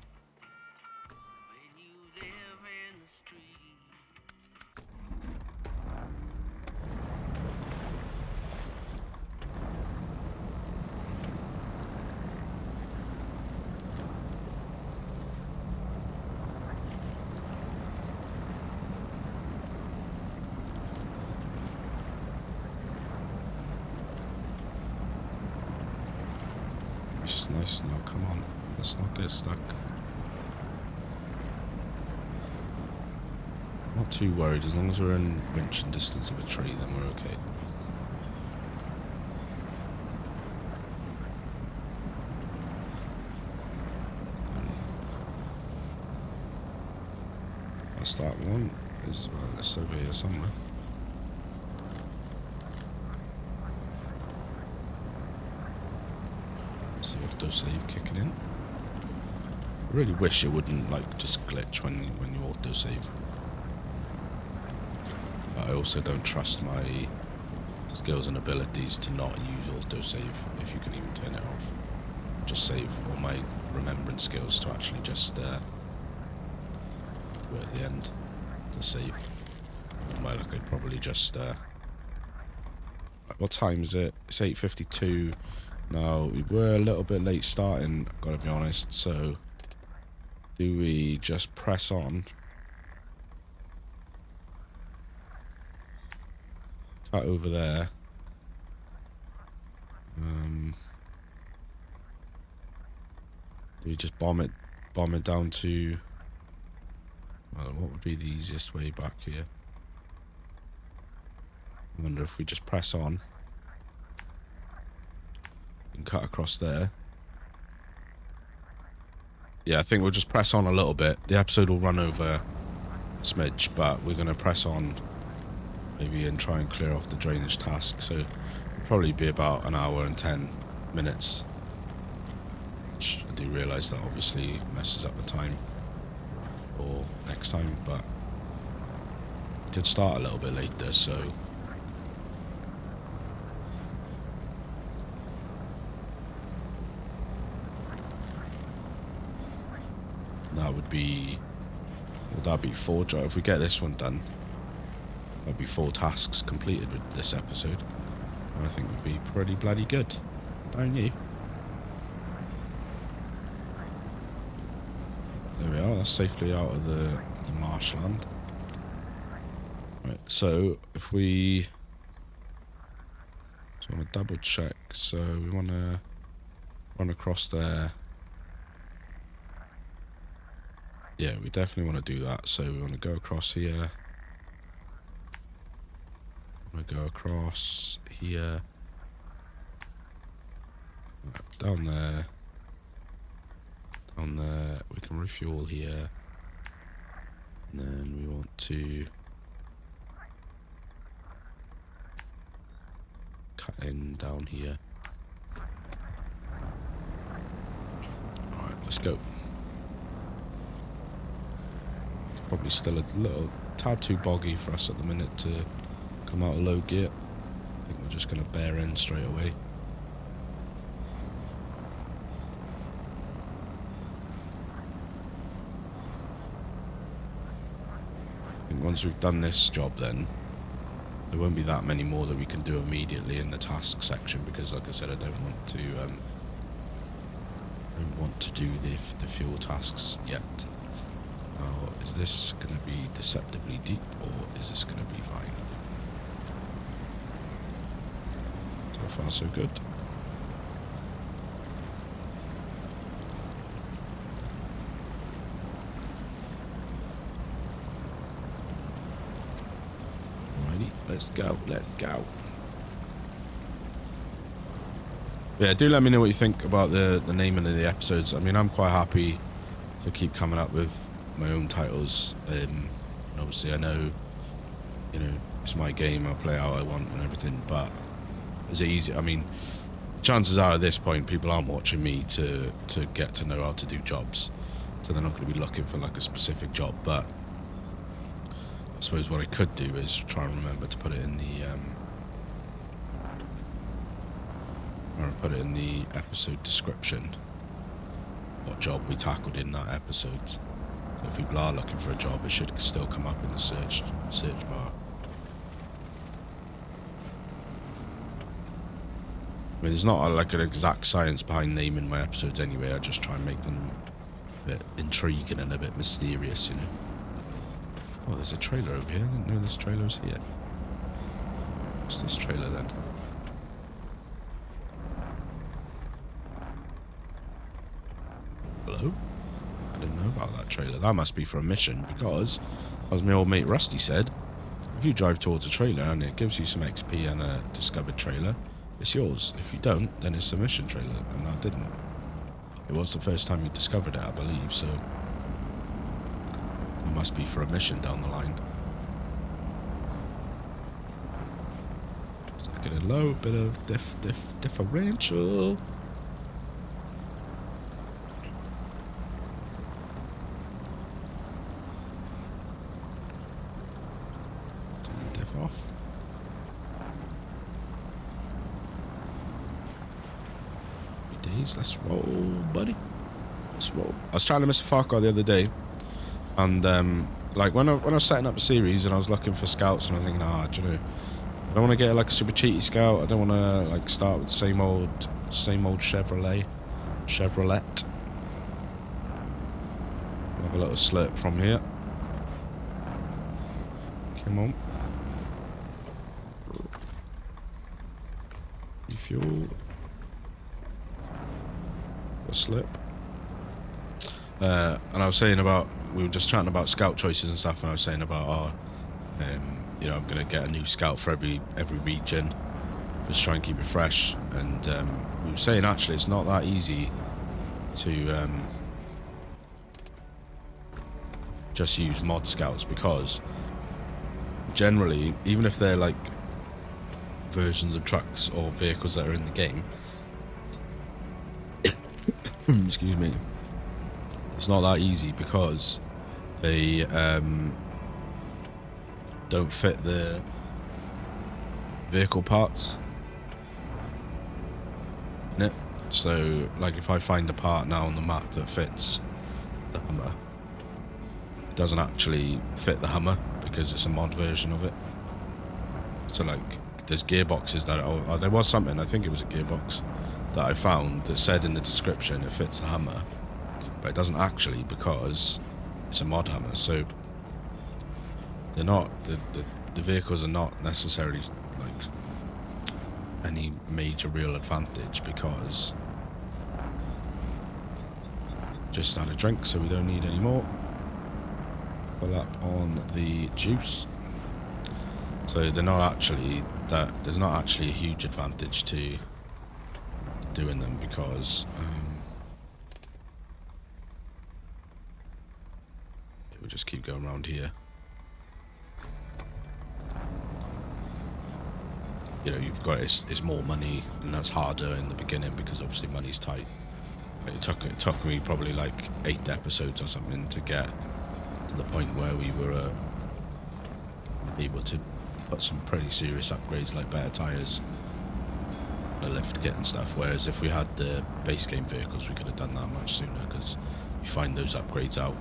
Nice now, come on, let's not get stuck. Not too worried, as long as we're in winching distance of a tree, then we're okay. That's that one. Is well, it's over here somewhere. So auto-save kicking in. I really wish it wouldn't like just glitch when you auto-save. But I also don't trust my skills and abilities to not use auto-save if you can even turn it off. Just save all my remembrance skills to actually just do it at the end to save. Well, I could probably just what time is it? It's 8:52. Now, we were a little bit late starting, I've got to be honest, so do we just press on? Cut over there. Do we just bomb it down to... Well, what would be the easiest way back here? I wonder if we just press on. And cut across there. Yeah, I think we'll just press on a little bit. The episode will run over a smidge, but we're going to press on maybe and try and clear off the drainage task. So it'll probably be about an hour and 10 minutes. Which I do realise that obviously messes up the time for next time, but it did start a little bit later, so... That would be... Would that be 4 jobs? If we get this one done, that'd be 4 tasks completed with this episode. I think would be pretty bloody good. Don't you? There we are, that's safely out of the marshland. Right, so if we... just want to double check, so we want to run across there. Yeah, we definitely want to do that. So we want to go across here. We want to go across here. Down there. Down there. We can refuel here. And then we want to cut in down here. Alright, let's go. Probably still a little tad too boggy for us at the minute to come out of low gear. I think we're just going to bear in straight away. I think once we've done this job then, there won't be that many more that we can do immediately in the task section because, like I said, I don't want to do the fuel tasks yet. Now, is this going to be deceptively deep, or is this going to be fine? So far, so good. Let's go, let's go. Yeah, do let me know what you think about the naming of the episodes. I mean, I'm quite happy to keep coming up with my own titles. And obviously, I know, you know, it's my game, I'll play how I want and everything, but is it easy? I mean, chances are at this point, people aren't watching me to get to know how to do jobs. So they're not going to be looking for like a specific job, but I suppose what I could do is try and remember to put it in the episode description, what job we tackled in that episode. So if people are looking for a job, it should still come up in the search bar. I mean, there's not like an exact science behind naming my episodes anyway. I just try and make them a bit intriguing and a bit mysterious, you know. Oh, there's a trailer over here. I didn't know this trailer was here. What's this trailer then? Hello? I didn't know about that trailer. That must be for a mission because, as my old mate Rusty said, if you drive towards a trailer and it gives you some XP and a discovered trailer, it's yours. If you don't, then it's a mission trailer, and that didn't. It was the first time you discovered it, I believe, so it must be for a mission down the line. Let's get a low bit of differential. Diff off. Days, let's roll, buddy. Let's roll. I was trying to miss a Farcar the other day, and like when I was setting up a series and I was looking for scouts, and I was thinking, do you know, I don't want to get like a super cheaty scout. I don't want to like start with the same old Chevrolet. Have a little slurp from here. Come on. Refuel. A slip. And I was saying about, we were just chatting about scout choices and stuff, and I was saying about, you know, I'm gonna get a new scout for every region, just try and keep it fresh. And we were saying actually it's not that easy to just use mod scouts, because generally, even if they're like versions of trucks or vehicles that are in the game, excuse me, it's not that easy because they don't fit the vehicle parts in it. So like if I find a part now on the map that fits the Hummer, it doesn't actually fit the Hummer because it's a mod version of it. So like there's gearboxes that there was something, I think it was a gearbox that I found that said in the description it fits the Hummer, but it doesn't actually because it's a mod Hummer. So they're not, the vehicles are not necessarily like any major real advantage, because just had a drink so we don't need any more. Fill up on the juice. So they're not actually there's not actually a huge advantage to doing them, because we'll just keep going around here. You know, you've got it's more money, and that's harder in the beginning because obviously money's tight. It took me probably like 8 episodes or something to get to the point where we were able to put some pretty serious upgrades, like better tires, a lift kit and stuff. Whereas if we had the base game vehicles, we could have done that much sooner, because you find those upgrades out.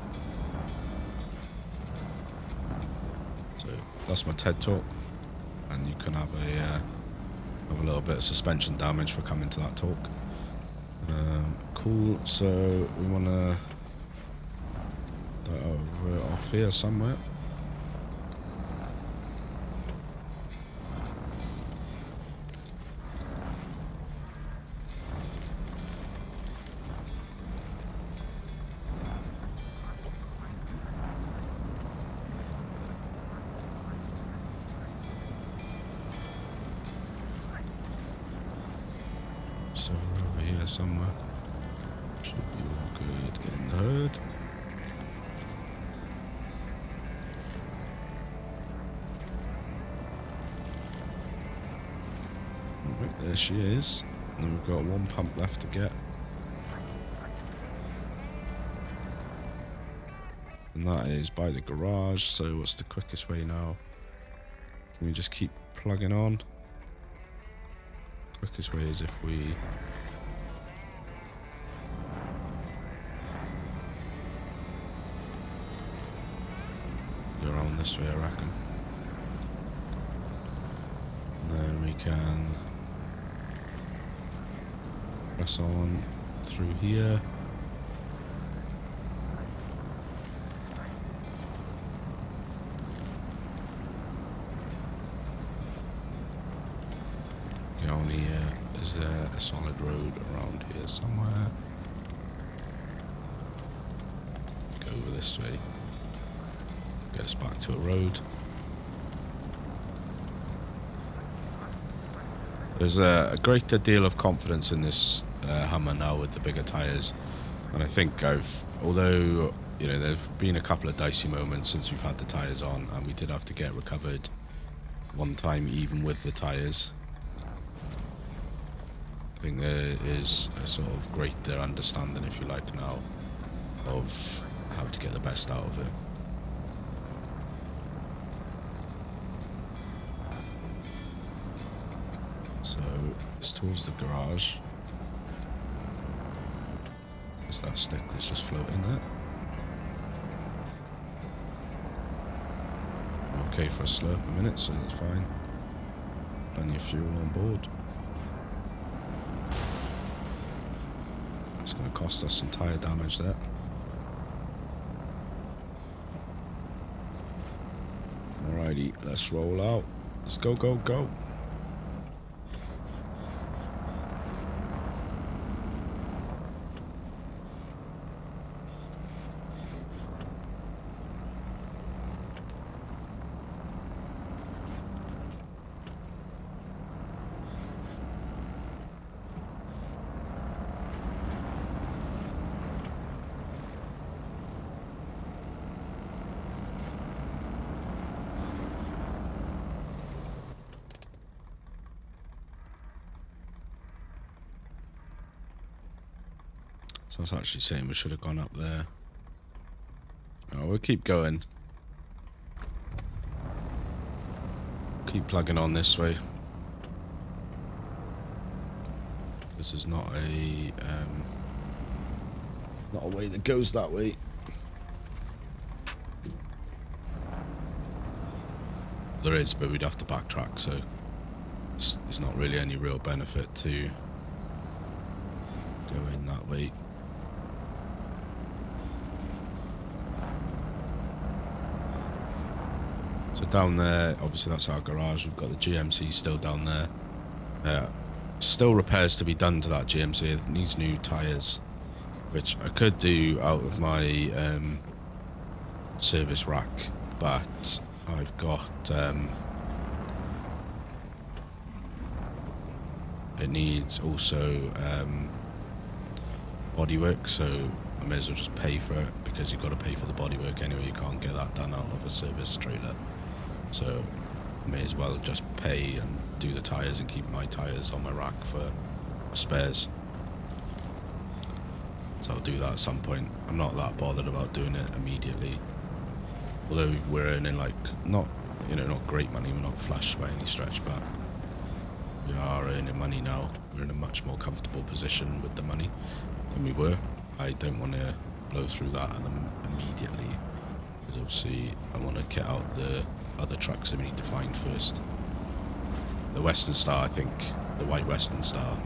So that's my TED talk, and you can have a little bit of suspension damage for coming to that torque. Cool. So we want to divert off here somewhere. So we're over here somewhere. Should be all good in the hood. Right, there she is. And then we've got one pump left to get. And that is by the garage. So what's the quickest way now? Can we just keep plugging on? Quickest way is if we go around this way, I reckon. And then we can press on through here. Get on here. Is there a solid road around here somewhere? Go over this way. Get us back to a road. There's a greater deal of confidence in this Hummer now with the bigger tyres, and I think although you know there've been a couple of dicey moments since we've had the tyres on, and we did have to get recovered one time even with the tyres. I think there is a sort of greater understanding, if you like, now of how to get the best out of it. So it's towards the garage. Is that stick that's just floating there? Okay for a slurp a minute, so that's fine. Plenty of fuel on board. It's going to cost us some tyre damage there. Alrighty, let's roll out. Let's go, go, go. So I was actually saying we should have gone up there. Oh, we'll keep going. Keep plugging on this way. This is not a way that goes that way. There is, but we'd have to backtrack, so it's not really any real benefit to go in that way. So down there, obviously that's our garage. We've got the GMC still down there. Still repairs to be done to that GMC. It needs new tyres, which I could do out of my service rack, but I've got it needs also bodywork, so I may as well just pay for it, because you've got to pay for the bodywork anyway. You can't get that done out of a service trailer. So I may as well just pay and do the tyres and keep my tyres on my rack for spares. So I'll do that at some point. I'm not that bothered about doing it immediately. Although we're earning like not great money, we're not flush by any stretch, but we are earning money now. We're in a much more comfortable position with the money than we were. I don't want to blow through that immediately, because obviously I want to get out the other trucks that we need to find first. the Western Star, I think. The White Western Star.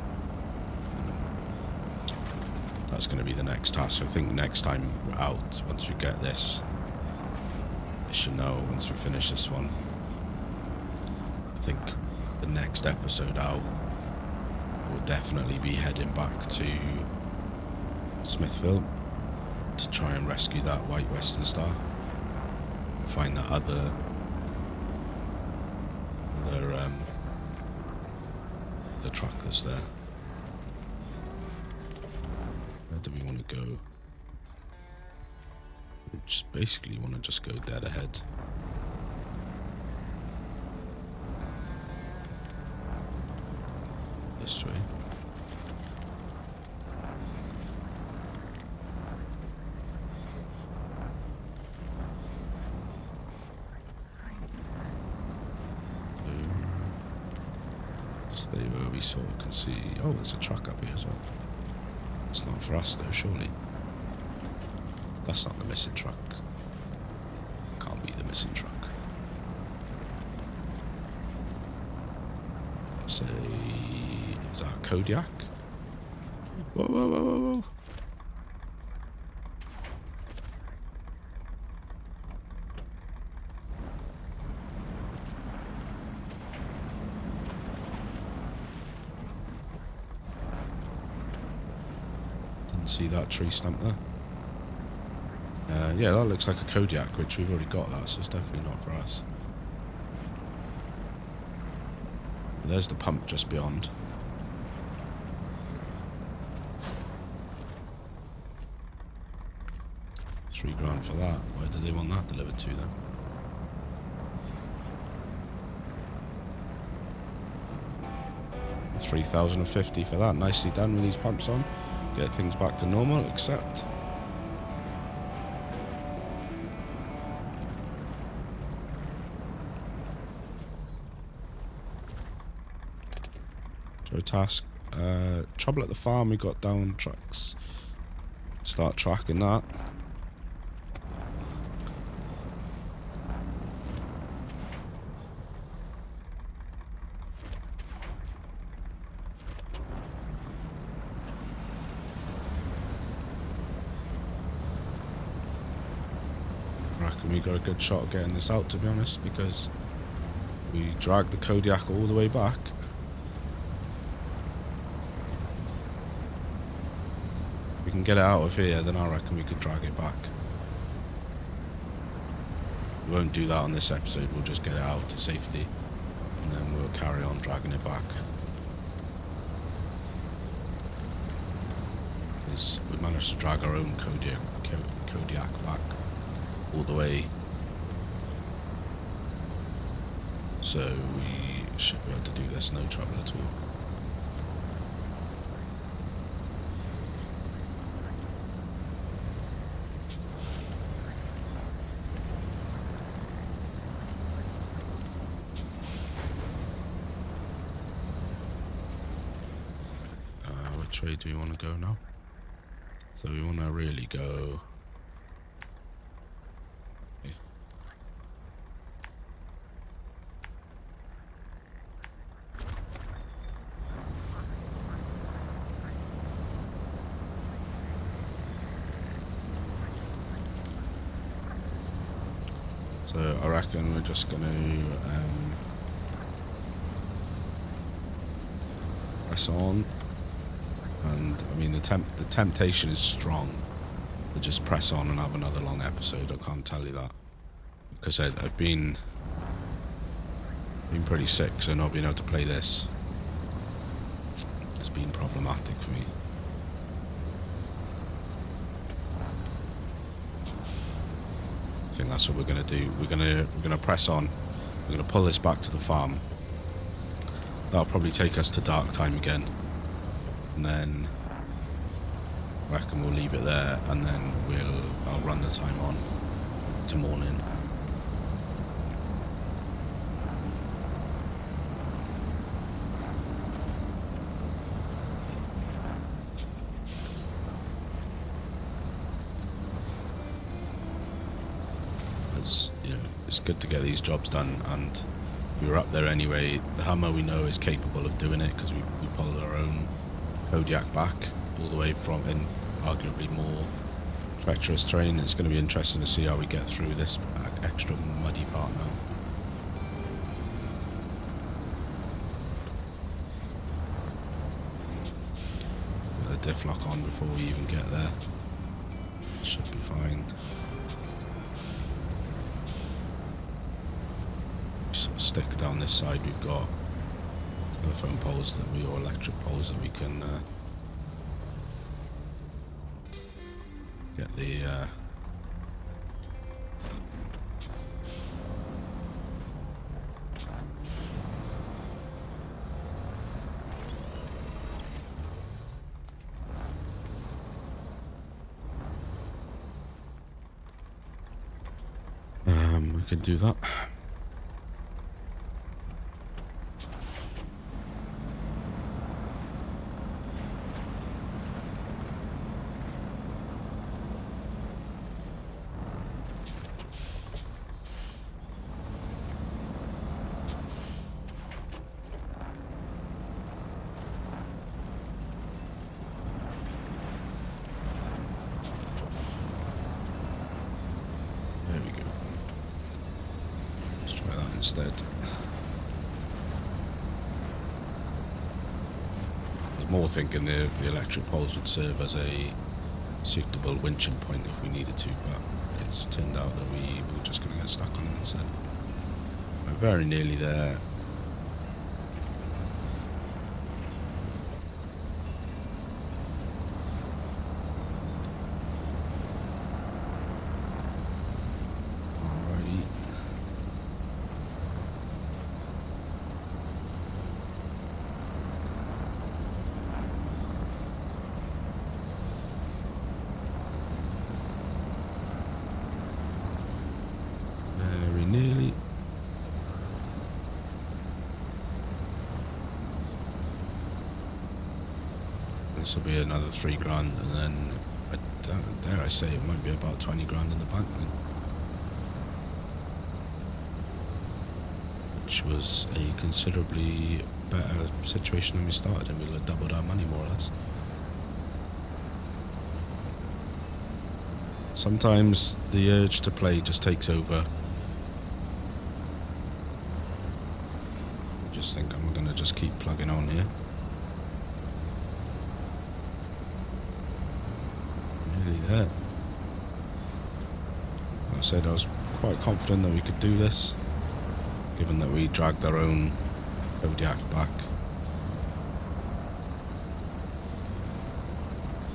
That's going to be the next task. I think next time we're out, once we get this, I should know once we finish this one. I think the next episode out will definitely be heading back to Smithville to try and rescue that White Western Star. Find that other the truck that's there. Where do we want to go? We just basically want to just go dead ahead. This way. Stay where we sort of can see. Oh, there's a truck up here as well. It's not for us though, surely. That's not the missing truck. Can't be the missing truck. Say, is that a Kodiak? Whoa, whoa, whoa, whoa, whoa. See that tree stump there? Yeah, that looks like a Kodiak, which we've already got that, so it's definitely not for us. There's the pump just beyond. £3 for that. Where do they want that delivered to then? $3,050 for that. Nicely done with these pumps on. Get things back to normal, except Joe task. Trouble at the farm, we got down trucks. Start tracking that. We got a good shot of getting this out, to be honest, because we dragged the Kodiak all the way back. If we can get it out of here, then I reckon we could drag it back. We won't do that on this episode, we'll just get it out to safety and then we'll carry on dragging it back. Because we managed to drag our own Kodiak back all the way, so we should be able to do this no trouble at all. Which way do we want to go now? So we want to really go So I reckon we're just going to press on, and I mean the temptation is strong to just press on and have another long episode. I can't tell you that, because I've been pretty sick, so not being able to play this has been problematic for me. I think that's what we're gonna do. We're gonna press on. We're gonna pull this back to the farm. That'll probably take us to dark time again, and then I reckon we'll leave it there, and then I'll run the time on to morning. You know, it's good to get these jobs done, and we were up there anyway. The hammer we know is capable of doing it because we pulled our own Kodiak back all the way from in arguably more treacherous terrain. It's going to be interesting to see how we get through this extra muddy part now. Get the diff lock on before we even get there. Should be fine. Sort of stick down this side. We've got telephone poles or electric poles that we can get the we can do that. Instead, I was more thinking the electric poles would serve as a suitable winching point if we needed to, but it's turned out that we were just going to get stuck on them instead. We're very nearly there. This will be another $3 grand, and then dare I say it might be about 20 grand in the bank then, which was a considerably better situation than we started, and we'll have doubled our money more or less. Sometimes the urge to play just takes over. I just think I'm gonna just keep plugging on here. There. Like I said, I was quite confident that we could do this, given that we dragged our own Kodiak back.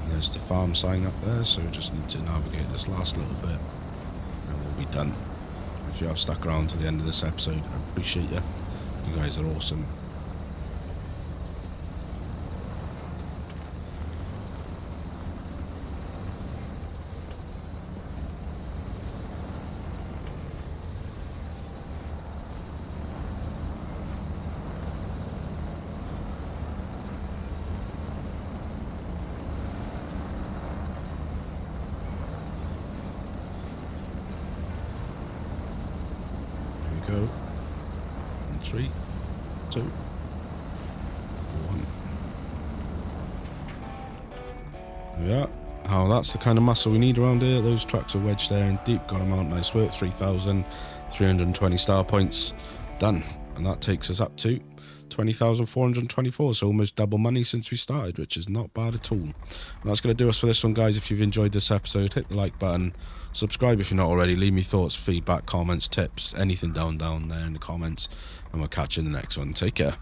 And there's the farm sign up there, so we just need to navigate this last little bit and we'll be done. If you have stuck around to the end of this episode, I appreciate you. You guys are awesome. Go. In 3, 2, 1. Yeah. Oh, that's the kind of muscle we need around here. Those trucks are wedged there in deep. Got them out. Nice work. 3,320 star points. Done. And that takes us up to 20,424. So almost double money since we started, which is not bad at all. And that's going to do us for this one, guys. If you've enjoyed this episode, hit the like button. Subscribe if you're not already. Leave me thoughts, feedback, comments, tips, anything down there in the comments. And we'll catch you in the next one. Take care.